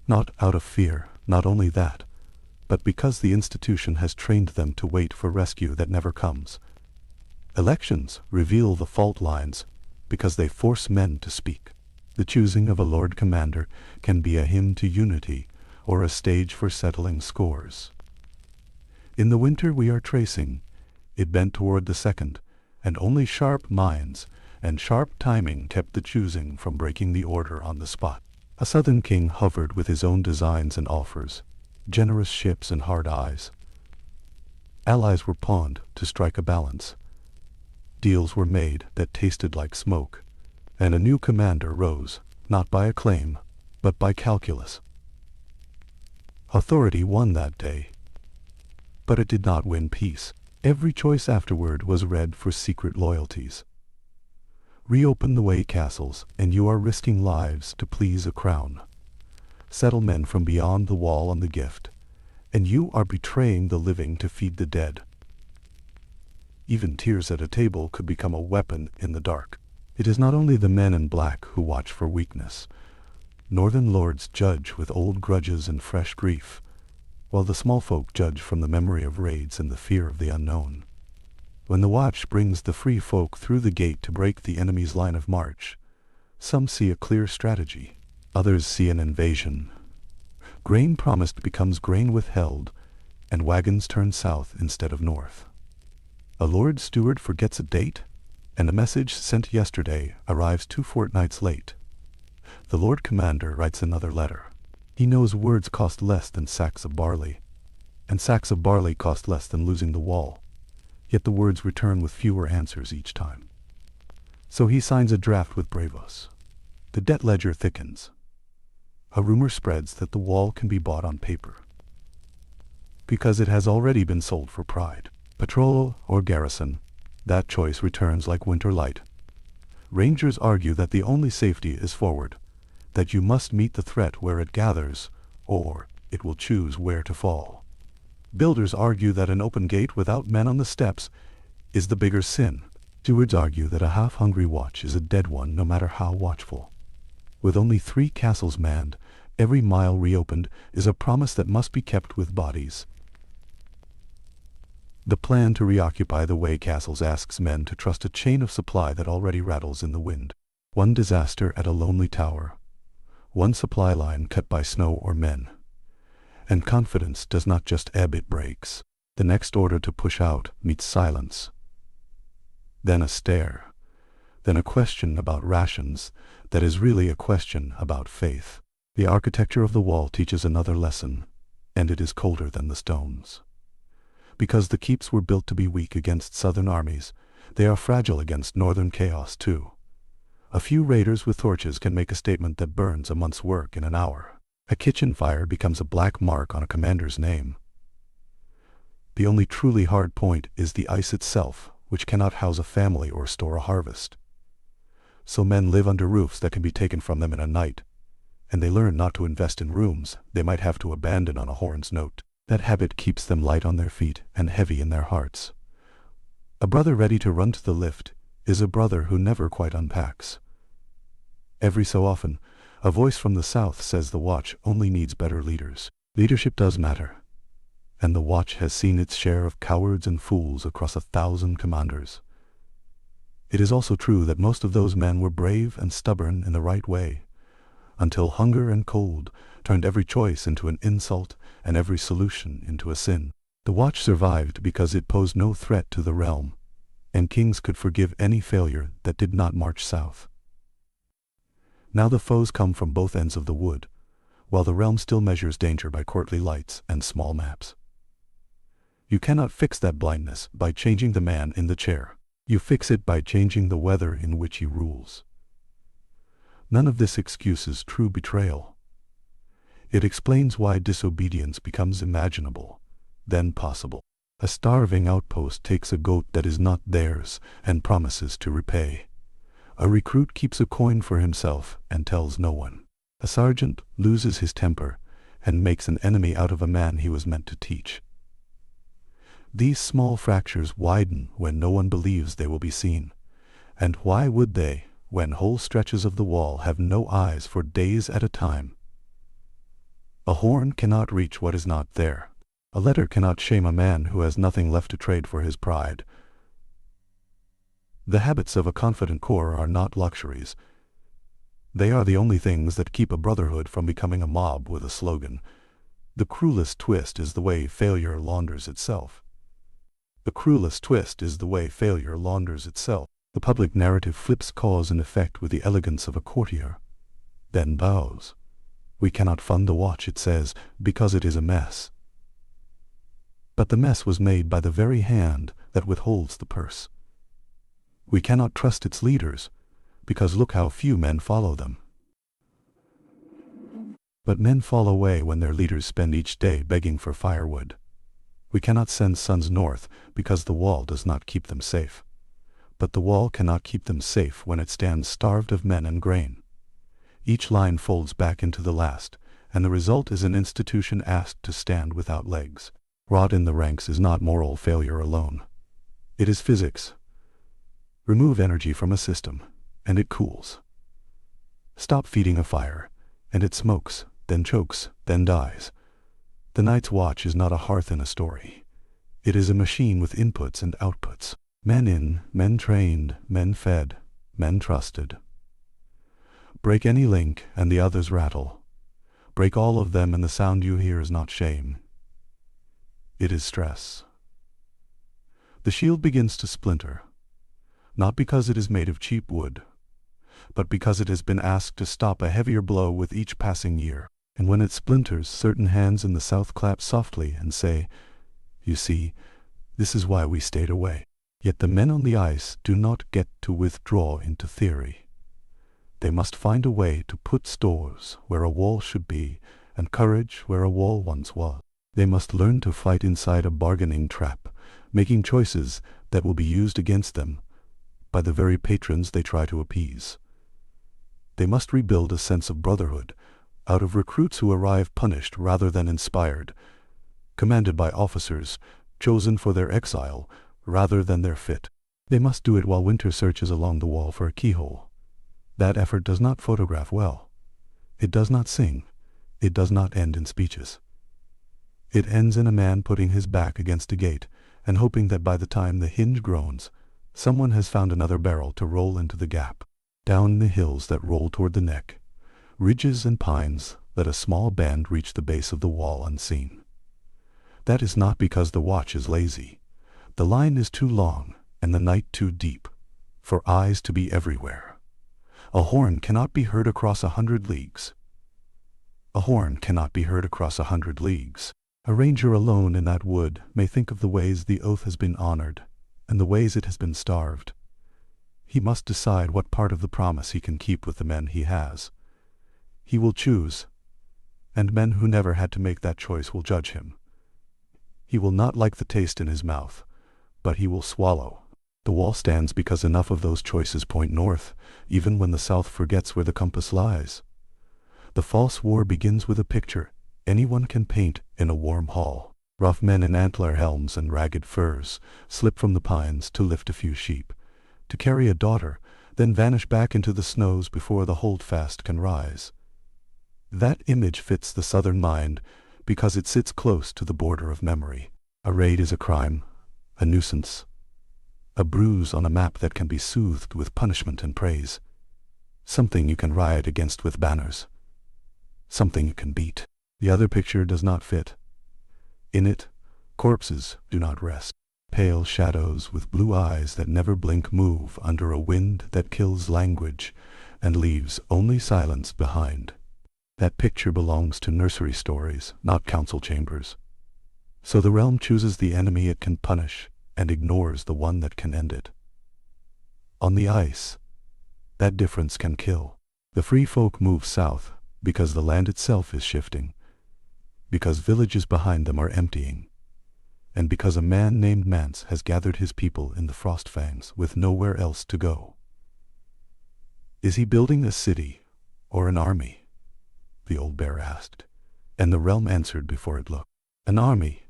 Not out of fear, not only that, but because the institution has trained them to wait for rescue that never comes. Elections reveal the fault lines because they force men to speak. The choosing of a Lord Commander can be a hymn to unity or a stage for settling scores. In the winter we are tracing, it bent toward the second, and only sharp minds and sharp timing kept the choosing from breaking the order on the spot. A southern king hovered with his own designs and offers, generous ships and hard eyes. Allies were pawned to strike a balance. Deals were made that tasted like smoke, and a new commander rose, not by acclaim, but by calculus. Authority won that day, but it did not win peace. Every choice afterward was read for secret loyalties. Reopen the way castles, and you are risking lives to please a crown. Settle men from beyond the wall on the gift, and you are betraying the living to feed the dead. Even tears at a table could become a weapon in the dark. It is not only the men in black who watch for weakness. Northern lords judge with old grudges and fresh grief, while the small folk judge from the memory of raids and the fear of the unknown. When the watch brings the free folk through the gate to break the enemy's line of march, some see a clear strategy, others see an invasion. Grain promised becomes grain withheld, and wagons turn south instead of north. A Lord Steward forgets a date, and a message sent yesterday arrives 2 fortnights late. The Lord Commander writes another letter. He knows words cost less than sacks of barley, and sacks of barley cost less than losing the wall. Yet the words return with fewer answers each time. So he signs a draft with Braavos. The debt ledger thickens. A rumor spreads that the wall can be bought on paper, because it has already been sold for pride. Patrol or garrison, that choice returns like winter light. Rangers argue that the only safety is forward, that you must meet the threat where it gathers, or it will choose where to fall. Builders argue that an open gate without men on the steps is the bigger sin. Stewards argue that a half-hungry watch is a dead one no matter how watchful. With only 3 castles manned, Every mile reopened is a promise that must be kept with bodies. The plan to reoccupy the way castles asks men to trust a chain of supply that already rattles in the wind. One disaster at a lonely tower. One supply line cut by snow or men. And confidence does not just ebb, it breaks. The next order to push out meets silence. Then a stare. Then a question about rations that is really a question about faith. The architecture of the wall teaches another lesson, and it is colder than the stones. Because the keeps were built to be weak against southern armies, they are fragile against northern chaos too. A few raiders with torches can make a statement that burns a month's work in an hour. A kitchen fire becomes a black mark on a commander's name. The only truly hard point is the ice itself, which cannot house a family or store a harvest. So men live under roofs that can be taken from them in a night, and they learn not to invest in rooms they might have to abandon on a horn's note. That habit keeps them light on their feet and heavy in their hearts. A brother ready to run to the lift is a brother who never quite unpacks. Every so often, a voice from the south says the watch only needs better leaders. Leadership does matter, and the watch has seen its share of cowards and fools across 1,000 commanders. It is also true that most of those men were brave and stubborn in the right way, until hunger and cold turned every choice into an insult and every solution into a sin. The watch survived because it posed no threat to the realm, and kings could forgive any failure that did not march south. Now the foes come from both ends of the wood, while the realm still measures danger by courtly lights and small maps. You cannot fix that blindness by changing the man in the chair. You fix it by changing the weather in which he rules. None of this excuses true betrayal. It explains why disobedience becomes imaginable, then possible. A starving outpost takes a goat that is not theirs and promises to repay. A recruit keeps a coin for himself and tells no one. A sergeant loses his temper and makes an enemy out of a man he was meant to teach. These small fractures widen when no one believes they will be seen. And why would they, when whole stretches of the wall have no eyes for days at a time? A horn cannot reach what is not there. A letter cannot shame a man who has nothing left to trade for his pride. The habits of a confident corps are not luxuries. They are the only things that keep a brotherhood from becoming a mob with a slogan. The cruelest twist is the way failure launders itself. The cruelest twist is the way failure launders itself. The public narrative flips cause and effect with the elegance of a courtier, then bows. We cannot fund the watch, it says, because it is a mess. But the mess was made by the very hand that withholds the purse. We cannot trust its leaders, because look how few men follow them. But men fall away when their leaders spend each day begging for firewood. We cannot send sons north because the wall does not keep them safe. But the wall cannot keep them safe when it stands starved of men and grain. Each line folds back into the last, and the result is an institution asked to stand without legs. Rot in the ranks is not moral failure alone. It is physics. Remove energy from a system, and it cools. Stop feeding a fire, and it smokes, then chokes, then dies. The night's watch is not a hearth in a story. It is a machine with inputs and outputs. Men in, men trained, men fed, men trusted. Break any link and the others rattle. Break all of them and the sound you hear is not shame. It is stress. The shield begins to splinter, not because it is made of cheap wood, but because it has been asked to stop a heavier blow with each passing year. And when it splinters, certain hands in the south clap softly and say, "You see, this is why we stayed away." Yet the men on the ice do not get to withdraw into theory. They must find a way to put stores where a wall should be, and courage where a wall once was. They must learn to fight inside a bargaining trap, making choices that will be used against them by the very patrons they try to appease. They must rebuild a sense of brotherhood out of recruits who arrive punished rather than inspired, commanded by officers chosen for their exile rather than their fit. They must do it while winter searches along the wall for a keyhole. That effort does not photograph well. It does not sing. It does not end in speeches. It ends in a man putting his back against a gate and hoping that by the time the hinge groans, someone has found another barrel to roll into the gap. Down the hills that roll toward the neck, ridges and pines, let a small band reach the base of the wall unseen. That is not because the watch is lazy. The line is too long and the night too deep for eyes to be everywhere. A horn cannot be heard across 100 leagues. A horn cannot be heard across 100 leagues. A ranger alone in that wood may think of the ways the oath has been honored and the ways it has been starved. He must decide what part of the promise he can keep with the men he has. He will choose, and men who never had to make that choice will judge him. He will not like the taste in his mouth, but he will swallow. The wall stands because enough of those choices point north, even when the south forgets where the compass lies. The false war begins with a picture anyone can paint in a warm hall. Rough men in antler helms and ragged furs slip from the pines to lift a few sheep, to carry a daughter, then vanish back into the snows before the holdfast can rise. That image fits the southern mind because it sits close to the border of memory. A raid is a crime, a nuisance, a bruise on a map that can be soothed with punishment and praise, something you can riot against with banners, something you can beat. The other picture does not fit. In it, corpses do not rest. Pale shadows with blue eyes that never blink move under a wind that kills language and leaves only silence behind. That picture belongs to nursery stories, not council chambers. So the realm chooses the enemy it can punish and ignores the one that can end it. On the ice, that difference can kill. The free folk move south because the land itself is shifting, because villages behind them are emptying, and because a man named Mance has gathered his people in the frost fangs with nowhere else to go. Is he building a city or an army? The old bear asked, and the realm answered before it looked. An army,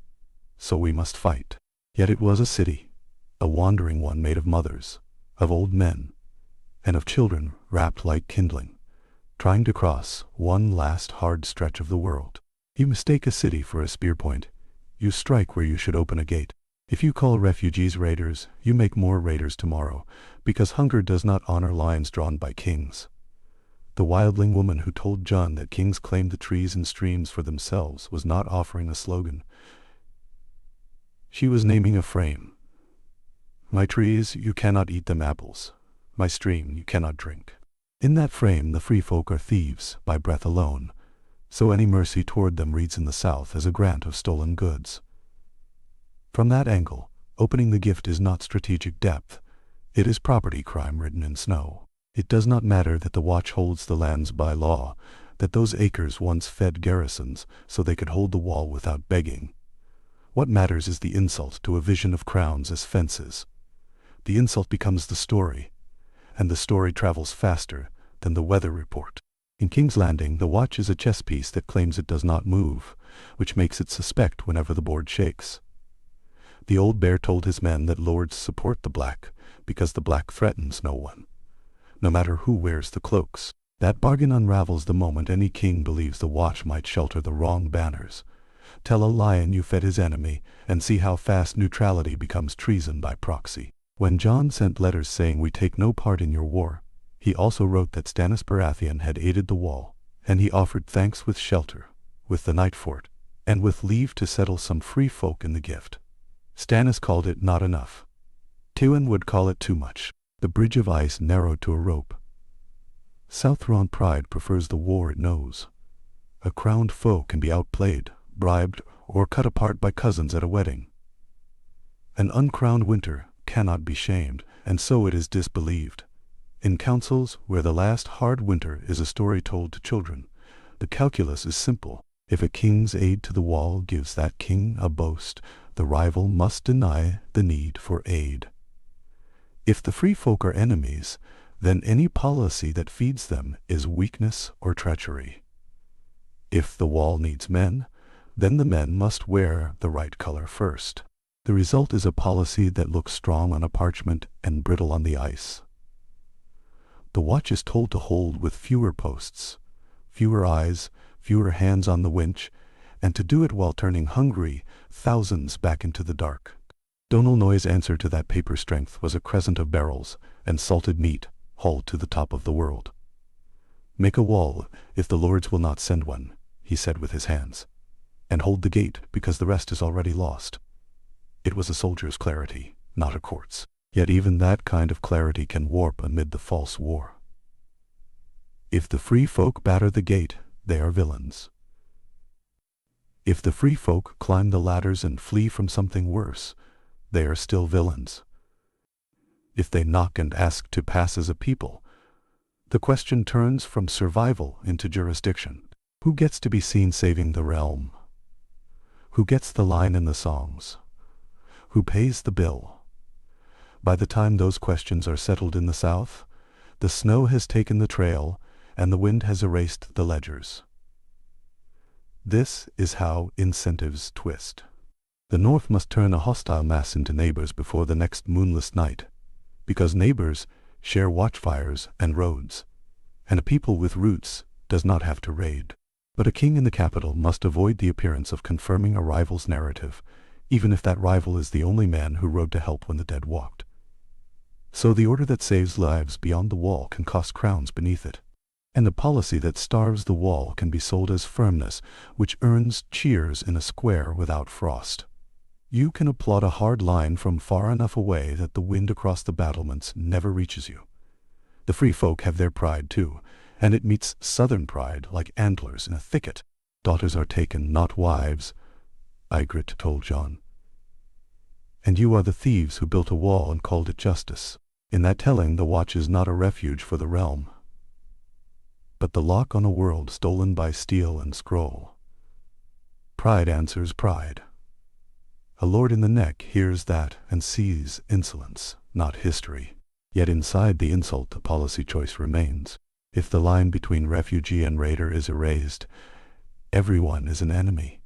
so we must fight. Yet it was a city, a wandering one made of mothers, of old men, and of children wrapped like kindling, trying to cross one last hard stretch of the world. You mistake a city for a spear point. You strike where you should open a gate. If you call refugees raiders, you make more raiders tomorrow, because hunger does not honor lines drawn by kings. The wildling woman who told John that kings claimed the trees and streams for themselves was not offering a slogan. She was naming a frame. My trees, you cannot eat them apples. My stream, you cannot drink. In that frame the free folk are thieves by breath alone, so any mercy toward them reads in the South as a grant of stolen goods. From that angle, opening the gift is not strategic depth. It is property crime written in snow. It does not matter that the watch holds the lands by law, that those acres once fed garrisons so they could hold the wall without begging. What matters is the insult to a vision of crowns as fences. The insult becomes the story, and the story travels faster than the weather report. In King's Landing, the watch is a chess piece that claims it does not move, which makes it suspect whenever the board shakes. The old bear told his men that lords support the black, because the black threatens no one, no matter who wears the cloaks. That bargain unravels the moment any king believes the watch might shelter the wrong banners. Tell a lion you fed his enemy, and see how fast neutrality becomes treason by proxy. When John sent letters saying we take no part in your war, he also wrote that Stannis Baratheon had aided the wall, and he offered thanks with shelter, with the night fort, and with leave to settle some free folk in the gift. Stannis called it not enough. Tywin would call it too much. The bridge of ice narrowed to a rope. Southron pride prefers the war it knows. A crowned foe can be outplayed, bribed, or cut apart by cousins at a wedding. An uncrowned winter cannot be shamed, and so it is disbelieved. In councils where the last hard winter is a story told to children, the calculus is simple. If a king's aid to the wall gives that king a boast, the rival must deny the need for aid. If the free folk are enemies, then any policy that feeds them is weakness or treachery. If the wall needs men, then the men must wear the right color first. The result is a policy that looks strong on a parchment and brittle on the ice. The watch is told to hold with fewer posts, fewer eyes, fewer hands on the winch, and to do it while turning hungry thousands back into the dark. Donal Noy's answer to that paper strength was a crescent of barrels and salted meat hauled to the top of the world. "Make a wall, if the lords will not send one," he said with his hands, "and hold the gate, because the rest is already lost." It was a soldier's clarity, not a court's. Yet even that kind of clarity can warp amid the false war. If the free folk batter the gate, they are villains. If the free folk climb the ladders and flee from something worse, they are still villains. If they knock and ask to pass as a people, the question turns from survival into jurisdiction. Who gets to be seen saving the realm? Who gets the line in the songs? Who pays the bill? By the time those questions are settled in the South, the snow has taken the trail and the wind has erased the ledgers. This is how incentives twist. The North must turn a hostile mass into neighbors before the next moonless night, because neighbors share watchfires and roads, and a people with roots does not have to raid. But a king in the capital must avoid the appearance of confirming a rival's narrative, even if that rival is the only man who rode to help when the dead walked. So the order that saves lives beyond the wall can cost crowns beneath it, and the policy that starves the wall can be sold as firmness, which earns cheers in a square without frost. You can applaud a hard line from far enough away that the wind across the battlements never reaches you. The free folk have their pride too, and it meets southern pride like antlers in a thicket. "Daughters are taken, not wives," Ygritte told Jon. "And you are the thieves who built a wall and called it justice." In that telling, the watch is not a refuge for the realm, but the lock on a world stolen by steel and scroll. Pride answers pride. A lord in the neck hears that and sees insolence, not history. Yet inside the insult the policy choice remains. If the line between refugee and raider is erased, everyone is an enemy,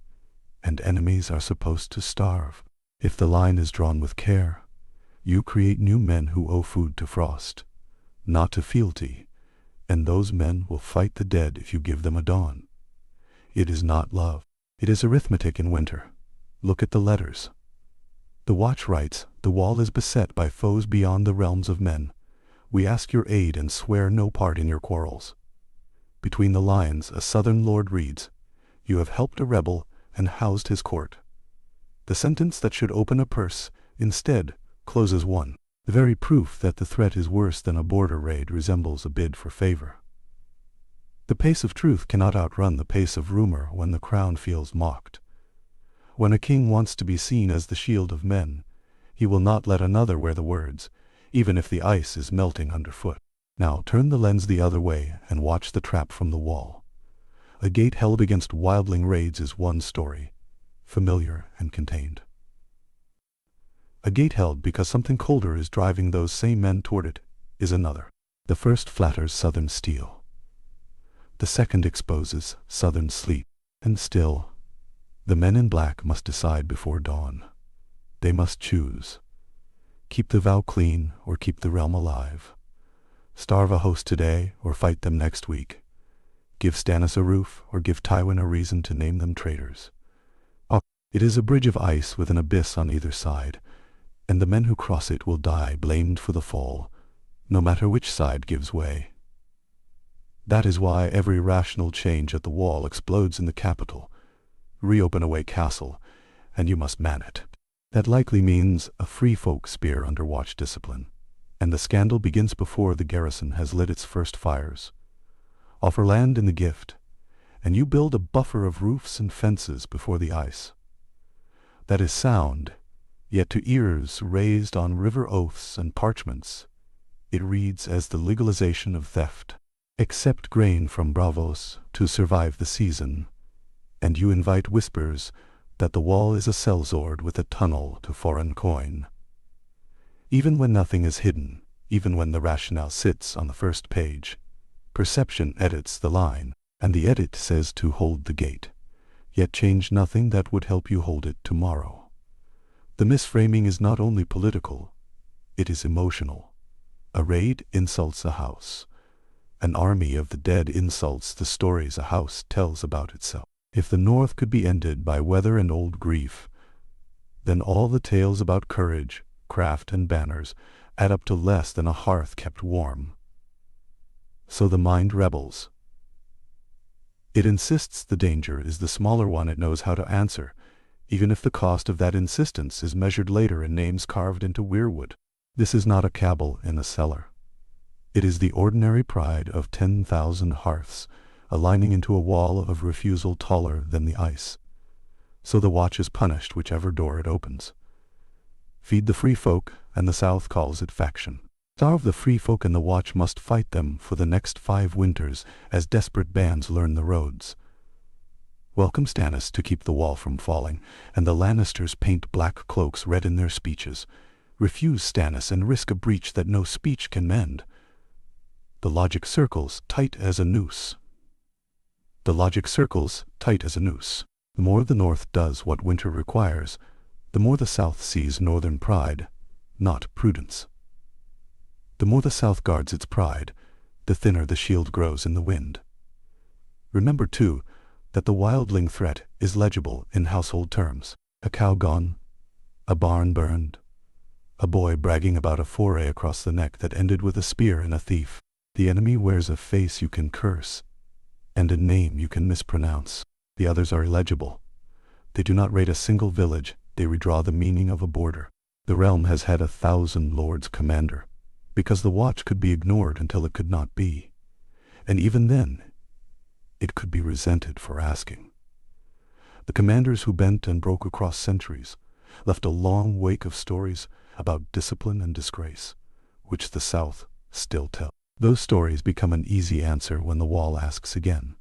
and enemies are supposed to starve. If the line is drawn with care, you create new men who owe food to frost, not to fealty, and those men will fight the dead if you give them a dawn. It is not love. It is arithmetic in winter. Look at the letters. The watch writes, "The wall is beset by foes beyond the realms of men. We ask your aid and swear no part in your quarrels." Between the lines, a southern lord reads, "You have helped a rebel and housed his court." The sentence that should open a purse, instead, closes one. The very proof that the threat is worse than a border raid resembles a bid for favor. The pace of truth cannot outrun the pace of rumor when the crown feels mocked. When a king wants to be seen as the shield of men, he will not let another wear the words, even if the ice is melting underfoot. Now turn the lens the other way and watch the trap from the wall. A gate held against wildling raids is one story, familiar and contained. A gate held because something colder is driving those same men toward it is another. The first flatters southern steel. The second exposes southern sleep. And still, the men in black must decide before dawn. They must choose. Keep the vow clean or keep the realm alive. Starve a host today or fight them next week. Give Stannis a roof or give Tywin a reason to name them traitors. It is a bridge of ice with an abyss on either side, and the men who cross it will die blamed for the fall, no matter which side gives way. That is why every rational change at the wall explodes in the capital. Reopen away castle, and you must man it. That likely means a free folk spear under watch discipline, and the scandal begins before the garrison has lit its first fires. Offer land in the gift, and you build a buffer of roofs and fences before the ice. That is sound, yet to ears raised on river oaths and parchments, it reads as the legalization of theft. Accept grain from Bravos to survive the season, and you invite whispers that the wall is a sellsword with a tunnel to foreign coin. Even when nothing is hidden, even when the rationale sits on the first page, perception edits the line, and the edit says to hold the gate, yet change nothing that would help you hold it tomorrow. The misframing is not only political, it is emotional. A raid insults a house. An army of the dead insults the stories a house tells about itself. If the North could be ended by weather and old grief, then all the tales about courage, craft, and banners add up to less than a hearth kept warm. So the mind rebels. It insists the danger is the smaller one it knows how to answer, even if the cost of that insistence is measured later in names carved into weirwood. This is not a cabal in a cellar. It is the ordinary pride of 10,000 hearths, aligning into a wall of refusal taller than the ice. So the watch is punished whichever door it opens. Feed the free folk, and the South calls it faction. Starve the free folk, and the watch must fight them for the next 5 winters as desperate bands learn the roads. Welcome Stannis to keep the wall from falling, and the Lannisters paint black cloaks red in their speeches. Refuse Stannis and risk a breach that no speech can mend. The logic circles tight as a noose. The logic circles tight as a noose. The more the North does what winter requires, the more the South sees northern pride, not prudence. The more the South guards its pride, the thinner the shield grows in the wind. Remember, too, that the wildling threat is legible in household terms. A cow gone, a barn burned, a boy bragging about a foray across the neck that ended with a spear and a thief. The enemy wears a face you can curse, and a name you can mispronounce. The others are illegible. They do not raid a single village, they redraw the meaning of a border. The realm has had 1,000 lords commander, because the watch could be ignored until it could not be. And even then, it could be resented for asking. The commanders who bent and broke across centuries left a long wake of stories about discipline and disgrace, which the South still tells. Those stories become an easy answer when the wall asks again.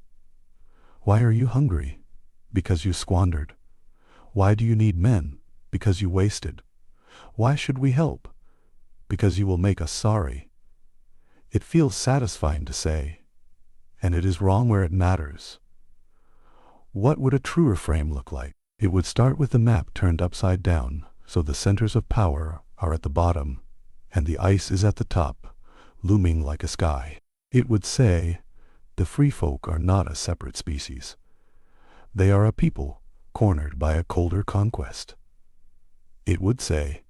Why are you hungry? Because you squandered. Why do you need men? Because you wasted. Why should we help? Because you will make us sorry. It feels satisfying to say, and it is wrong where it matters. What would a truer frame look like? It would start with the map turned upside down, so the centers of power are at the bottom, and the ice is at the top, looming like a sky. It would say, the free folk are not a separate species. They are a people cornered by a colder conquest. It would say,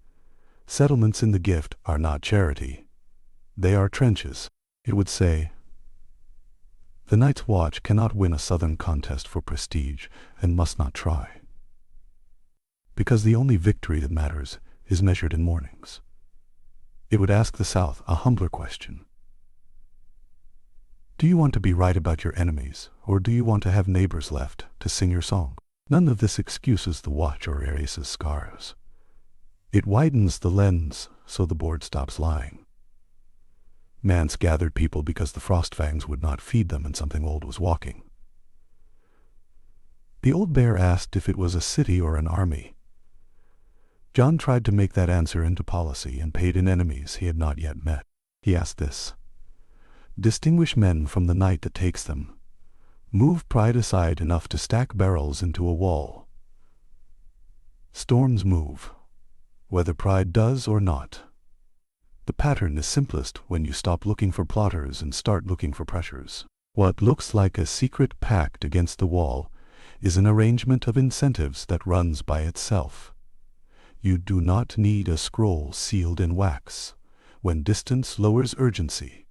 settlements in the gift are not charity. They are trenches. It would say, the Night's Watch cannot win a southern contest for prestige and must not try. Because the only victory that matters is measured in mornings. It would ask the South a humbler question. Do you want to be right about your enemies, or do you want to have neighbors left to sing your song? None of this excuses the watch or erases scars. It widens the lens so the board stops lying. Mance gathered people because the Frostfangs would not feed them and something old was walking. The old bear asked if it was a city or an army. John tried to make that answer into policy and paid in enemies he had not yet met. He asked this: distinguish men from the night that takes them. Move pride aside enough to stack barrels into a wall. Storms move, whether pride does or not. The pattern is simplest when you stop looking for plotters and start looking for pressures. What looks like a secret pact against the wall is an arrangement of incentives that runs by itself. You do not need a scroll sealed in wax. When distance lowers urgency,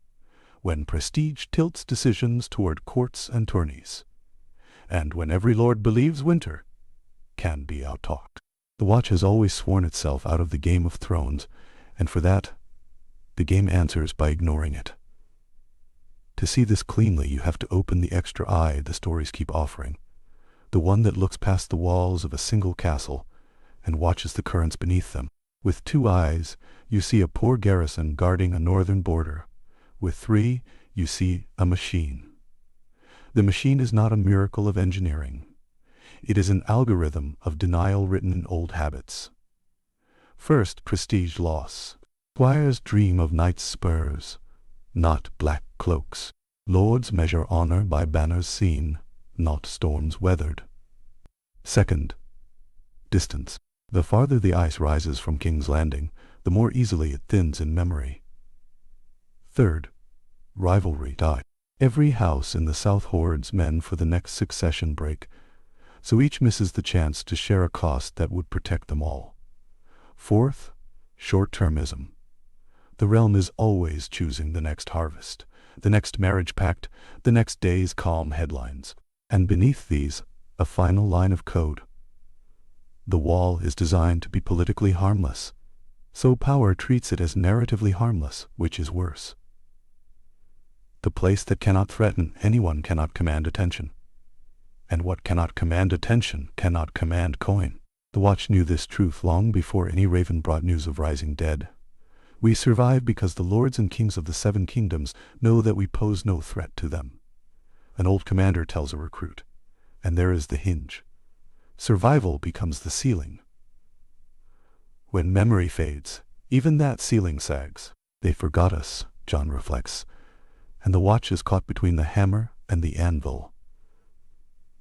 when prestige tilts decisions toward courts and tourneys, and when every lord believes winter can be outtalked. The watch has always sworn itself out of the Game of Thrones, and for that, the game answers by ignoring it. To see this cleanly, you have to open the extra eye the stories keep offering, the one that looks past the walls of a single castle and watches the currents beneath them. With 2 eyes, you see a poor garrison guarding a northern border. With 3, you see a machine. The machine is not a miracle of engineering. It is an algorithm of denial written in old habits. First, prestige loss. Squires dream of knights' spurs, not black cloaks. Lords measure honor by banners seen, not storms weathered. Second, distance. The farther the ice rises from King's Landing, the more easily it thins in memory. Third, rivalry dies. Every house in the South hoards men for the next succession break, so each misses the chance to share a cost that would protect them all. Fourth, short-termism. The realm is always choosing the next harvest, the next marriage pact, the next day's calm headlines. And beneath these, a final line of code. The wall is designed to be politically harmless, so power treats it as narratively harmless, which is worse. The place that cannot threaten anyone cannot command attention. And what cannot command attention cannot command coin. The Watch knew this truth long before any raven brought news of rising dead. We survive because the lords and kings of the seven kingdoms know that we pose no threat to them. An old commander tells a recruit, and there is the hinge. Survival becomes the ceiling. When memory fades, even that ceiling sags. They forgot us, John reflects, and the Watch is caught between the hammer and the anvil.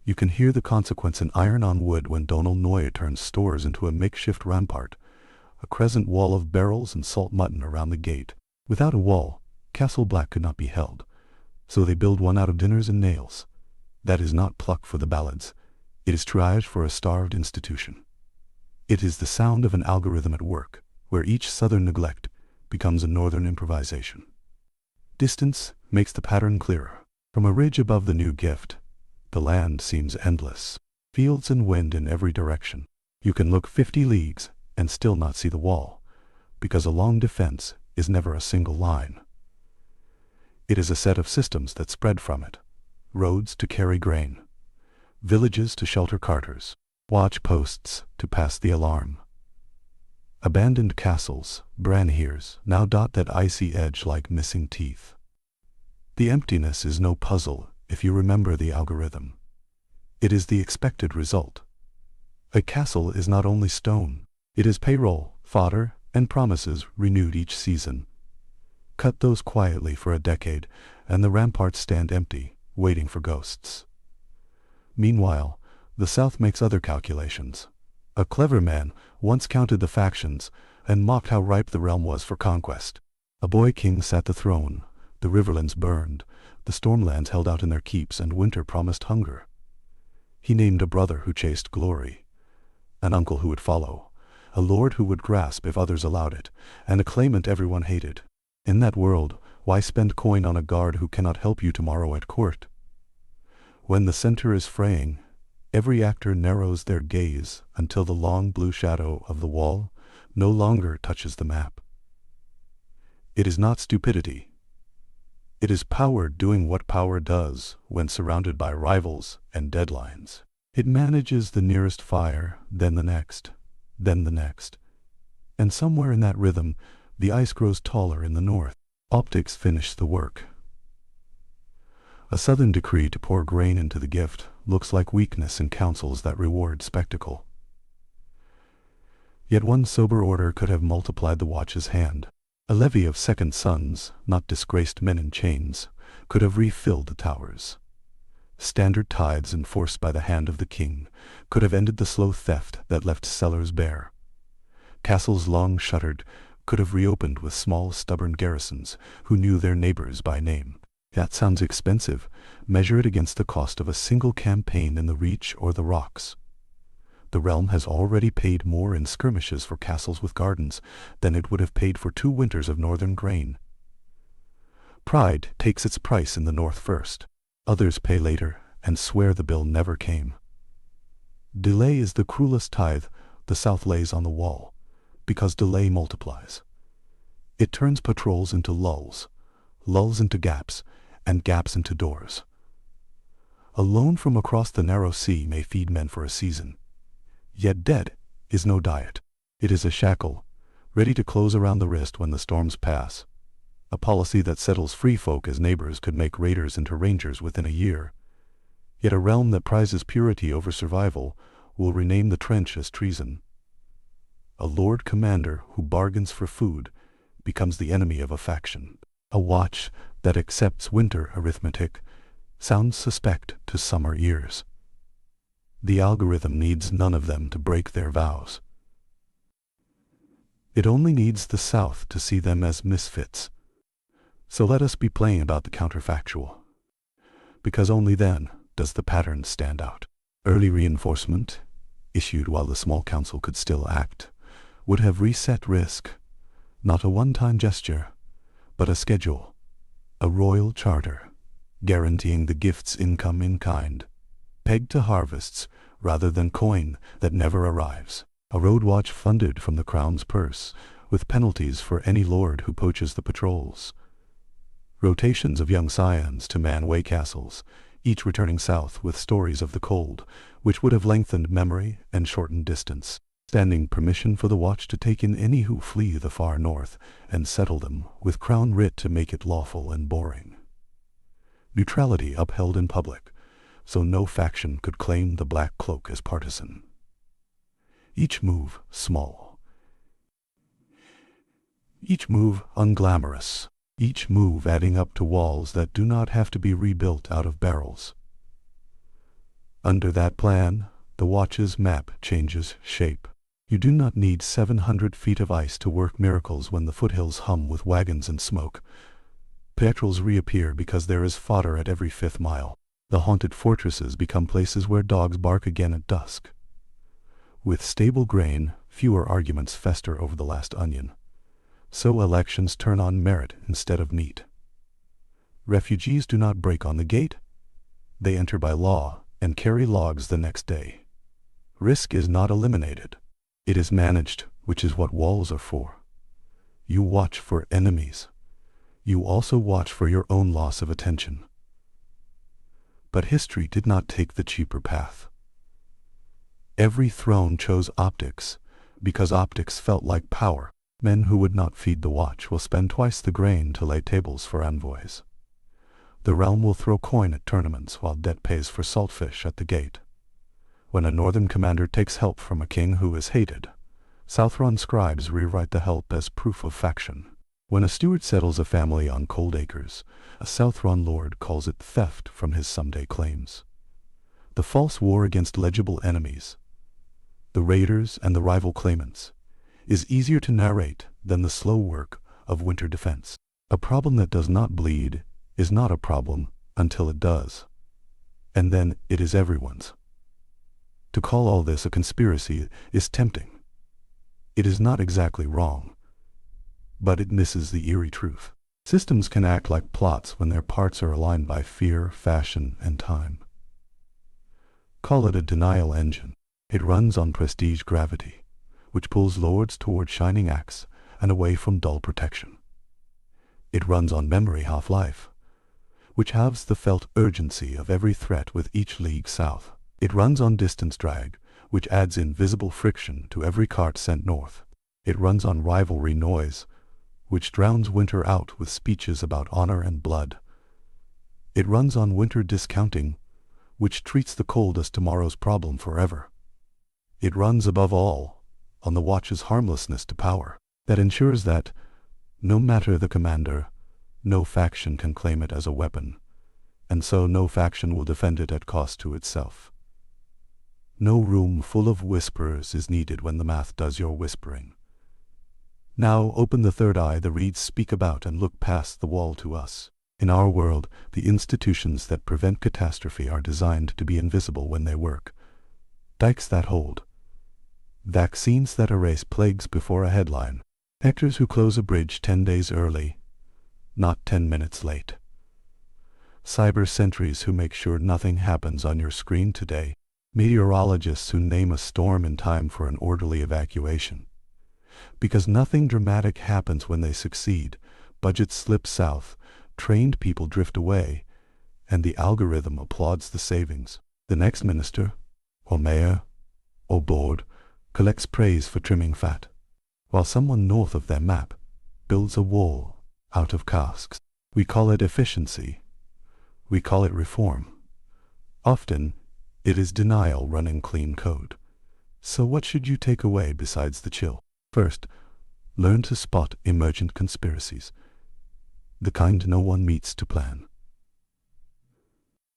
You can hear the consequence in iron on wood when Donal Noye turns stores into a makeshift rampart, a crescent wall of barrels and salt mutton around the gate. Without a wall, Castle Black could not be held, so they build one out of dinners and nails. That is not pluck for the ballads. It is triage for a starved institution. It is the sound of an algorithm at work, where each southern neglect becomes a northern improvisation. Distance makes the pattern clearer. From a ridge above the new gift, the land seems endless. Fields and wind in every direction. You can look 50 leagues and still not see the wall, because a long defense is never a single line. It is a set of systems that spread from it. Roads to carry grain, villages to shelter carters, watch posts to pass the alarm. Abandoned castles, branheers, now dot that icy edge like missing teeth. The emptiness is no puzzle if you remember the algorithm. It is the expected result. A castle is not only stone, it is payroll, fodder, and promises renewed each season. Cut those quietly for a decade, and the ramparts stand empty, waiting for ghosts. Meanwhile, the South makes other calculations. A clever man once counted the factions and mocked how ripe the realm was for conquest. A boy king sat the throne, the riverlands burned, the stormlands held out in their keeps, and winter promised hunger. He named a brother who chased glory, an uncle who would follow, a lord who would grasp if others allowed it, and a claimant everyone hated. In that world, why spend coin on a guard who cannot help you tomorrow at court? When the center is fraying, every actor narrows their gaze until the long blue shadow of the wall no longer touches the map. It is not stupidity. It is power doing what power does when surrounded by rivals and deadlines. It manages the nearest fire, then the next, then the next. And somewhere in that rhythm, the ice grows taller in the north. Optics finish the work. A southern decree to pour grain into the gift looks like weakness in councils that reward spectacle. Yet one sober order could have multiplied the Watch's hand. A levy of second sons, not disgraced men in chains, could have refilled the towers. Standard tithes enforced by the hand of the king could have ended the slow theft that left cellars bare. Castles long shuttered could have reopened with small stubborn garrisons who knew their neighbors by name. That sounds expensive. Measure it against the cost of a single campaign in the Reach or the Rocks. The realm has already paid more in skirmishes for castles with gardens than it would have paid for 2 winters of northern grain. Pride takes its price in the north first. Others pay later and swear the bill never came. Delay is the cruelest tithe the South lays on the wall, because delay multiplies. It turns patrols into lulls, lulls into gaps, and gaps into doors. A loan from across the narrow sea may feed men for a season. Yet debt is no diet. It is a shackle, ready to close around the wrist when the storms pass. A policy that settles free folk as neighbors could make raiders into rangers within a year. Yet a realm that prizes purity over survival will rename the trench as treason. A lord commander who bargains for food becomes the enemy of a faction. A watch that accepts winter arithmetic sounds suspect to summer ears. The algorithm needs none of them to break their vows. It only needs the South to see them as misfits. So let us be plain about the counterfactual. because only then does the pattern stand out. Early reinforcement, issued while the small council could still act, would have reset risk, not a one-time gesture, but a schedule, a royal charter, guaranteeing the gift's income in kind, pegged to harvests rather than coin that never arrives. A road watch funded from the crown's purse, with penalties for any lord who poaches the patrols. Rotations of young scions to man way castles, each returning south with stories of the cold, which would have lengthened memory and shortened distance. Standing permission for the watch to take in any who flee the far north and settle them, with crown writ to make it lawful and boring. Neutrality upheld in public, so no faction could claim the black cloak as partisan. Each move small. Each move unglamorous. Each move adding up to walls that do not have to be rebuilt out of barrels. Under that plan, the watch's map changes shape. You do not need 700 feet of ice to work miracles when the foothills hum with wagons and smoke. Patrols reappear because there is fodder at every 5th mile. The haunted fortresses become places where dogs bark again at dusk. With stable grain, fewer arguments fester over the last onion. So elections turn on merit instead of need. Refugees do not break on the gate. They enter by law and carry logs the next day. Risk is not eliminated. It is managed, which is what walls are for. You watch for enemies. You also watch for your own loss of attention. But history did not take the cheaper path. Every throne chose optics, because optics felt like power. Men who would not feed the watch will spend twice the grain to lay tables for envoys. The realm will throw coin at tournaments while debt pays for saltfish at the gate. When a northern commander takes help from a king who is hated, Southron scribes rewrite the help as proof of faction. When a steward settles a family on cold acres, a Southron lord calls it theft from his someday claims. The false war against legible enemies, the raiders and the rival claimants, is easier to narrate than the slow work of winter defense. A problem that does not bleed is not a problem until it does, and then it is everyone's. To call all this a conspiracy is tempting. It is not exactly wrong, but it misses the eerie truth. Systems can act like plots when their parts are aligned by fear, fashion, and time. Call it a denial engine. It runs on prestige gravity, which pulls lords toward shining axe and away from dull protection. It runs on memory half-life, which halves the felt urgency of every threat with each league south. It runs on distance drag, which adds invisible friction to every cart sent north. It runs on rivalry noise, which drowns winter out with speeches about honor and blood. It runs on winter discounting, which treats the cold as tomorrow's problem forever. It runs above all on the watch's harmlessness to power, that ensures that, no matter the commander, no faction can claim it as a weapon, and so no faction will defend it at cost to itself. No room full of whisperers is needed when the math does your whispering. Now open the third eye the reeds speak about and look past the wall to us. In our world, the institutions that prevent catastrophe are designed to be invisible when they work. Dikes that hold. Vaccines that erase plagues before a headline. Actors who close a bridge 10 days early, not 10 minutes late. Cyber sentries who make sure nothing happens on your screen today. Meteorologists who name a storm in time for an orderly evacuation. Because nothing dramatic happens when they succeed, budgets slip south, trained people drift away, and the algorithm applauds the savings. The next minister, or mayor, or board, collects praise for trimming fat, while someone north of their map builds a wall out of casks. We call it efficiency. We call it reform. Often, it is denial running clean code. So what should you take away besides the chill? First, learn to spot emergent conspiracies, the kind no one meets to plan.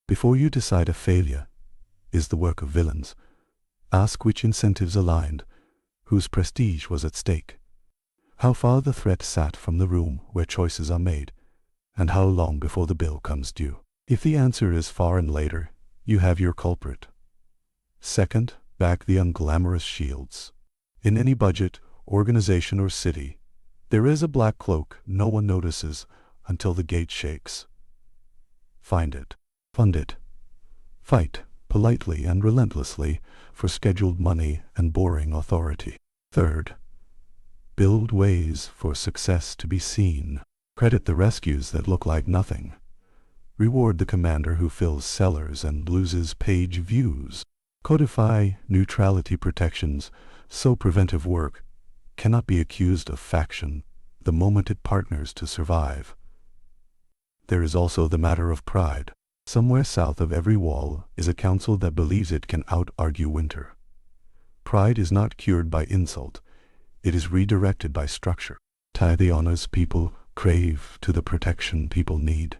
Before you decide a failure is the work of villains, ask which incentives aligned, whose prestige was at stake, how far the threat sat from the room where choices are made, and how long before the bill comes due. If the answer is far and later, you have your culprit. Second, back the unglamorous shields. In any budget, organization or city, there is a black cloak no one notices until the gate shakes. Find it. Fund it. Fight, politely and relentlessly, for scheduled money and boring authority. Third, build ways for success to be seen. Credit the rescues that look like nothing. Reward the commander who fills cellars and loses page views. Codify neutrality protections so preventive work cannot be accused of faction the moment it partners to survive. There is also the matter of pride. Somewhere south of every wall is a council that believes it can out-argue winter. Pride is not cured by insult. It is redirected by structure. Tie the honors people crave to the protection people need.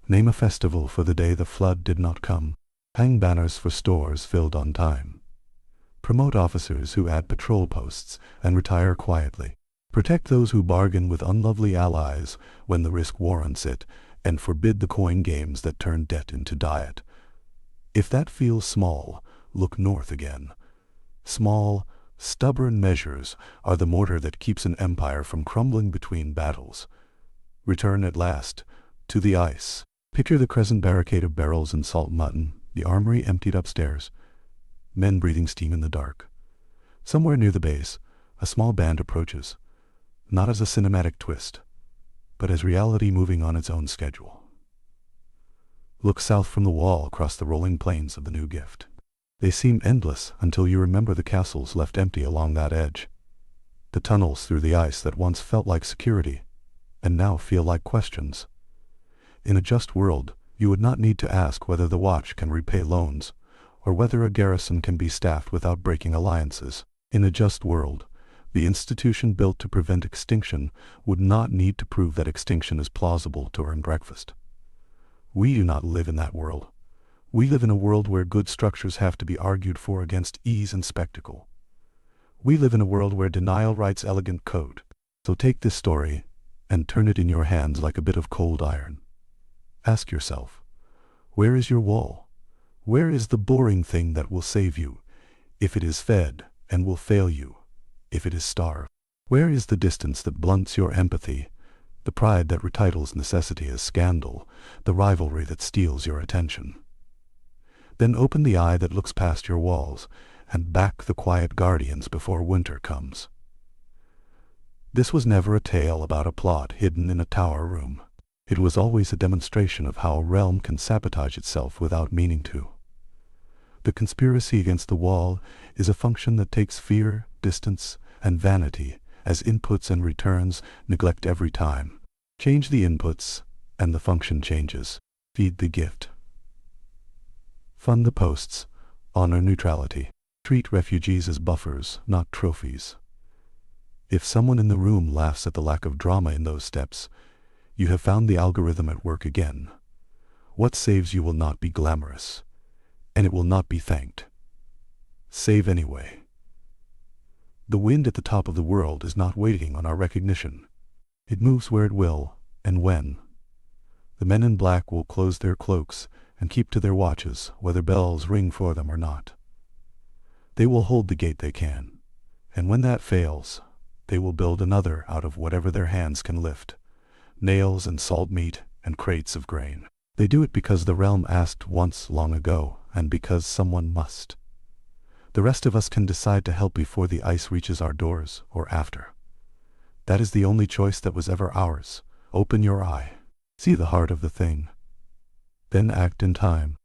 Name a festival for the day the flood did not come. Hang banners for stores filled on time. Promote officers who add patrol posts and retire quietly. Protect those who bargain with unlovely allies when the risk warrants it, and forbid the coin games that turn debt into diet. If that feels small, look north again. Small, stubborn measures are the mortar that keeps an empire from crumbling between battles. Return at last to the ice. Picture the crescent barricade of barrels and salt mutton, the armory emptied upstairs, men breathing steam in the dark. Somewhere near the base, a small band approaches, not as a cinematic twist, but as reality moving on its own schedule. Look south from the wall across the rolling plains of the new gift. They seem endless until you remember the castles left empty along that edge, the tunnels through the ice that once felt like security, and now feel like questions. In a just world, you would not need to ask whether the watch can repay loans, or whether a garrison can be staffed without breaking alliances. In a just world, the institution built to prevent extinction would not need to prove that extinction is plausible to earn breakfast. We do not live in that world. We live in a world where good structures have to be argued for against ease and spectacle. We live in a world where denial writes elegant code. So take this story and turn it in your hands like a bit of cold iron. Ask yourself, where is your wall? Where is the boring thing that will save you, if it is fed, and will fail you, if it is starved? Where is the distance that blunts your empathy, the pride that retitles necessity as scandal, the rivalry that steals your attention? Then open the eye that looks past your walls, and back the quiet guardians before winter comes. This was never a tale about a plot hidden in a tower room. It was always a demonstration of how a realm can sabotage itself without meaning to. The conspiracy against the wall is a function that takes fear, distance, and vanity as inputs and returns neglect every time. Change the inputs, and the function changes. Feed the gift. Fund the posts. Honor neutrality. Treat refugees as buffers, not trophies. If someone in the room laughs at the lack of drama in those steps, you have found the algorithm at work again. What saves you will not be glamorous, and it will not be thanked. Save anyway. The wind at the top of the world is not waiting on our recognition. It moves where it will, and when. The men in black will close their cloaks and keep to their watches, whether bells ring for them or not. They will hold the gate they can, and when that fails, they will build another out of whatever their hands can lift. Nails and salt meat and crates of grain. They do it because the realm asked once long ago, and because someone must. The rest of us can decide to help before the ice reaches our doors, or after. That is the only choice that was ever ours. Open your eye. See the heart of the thing. Then act in time.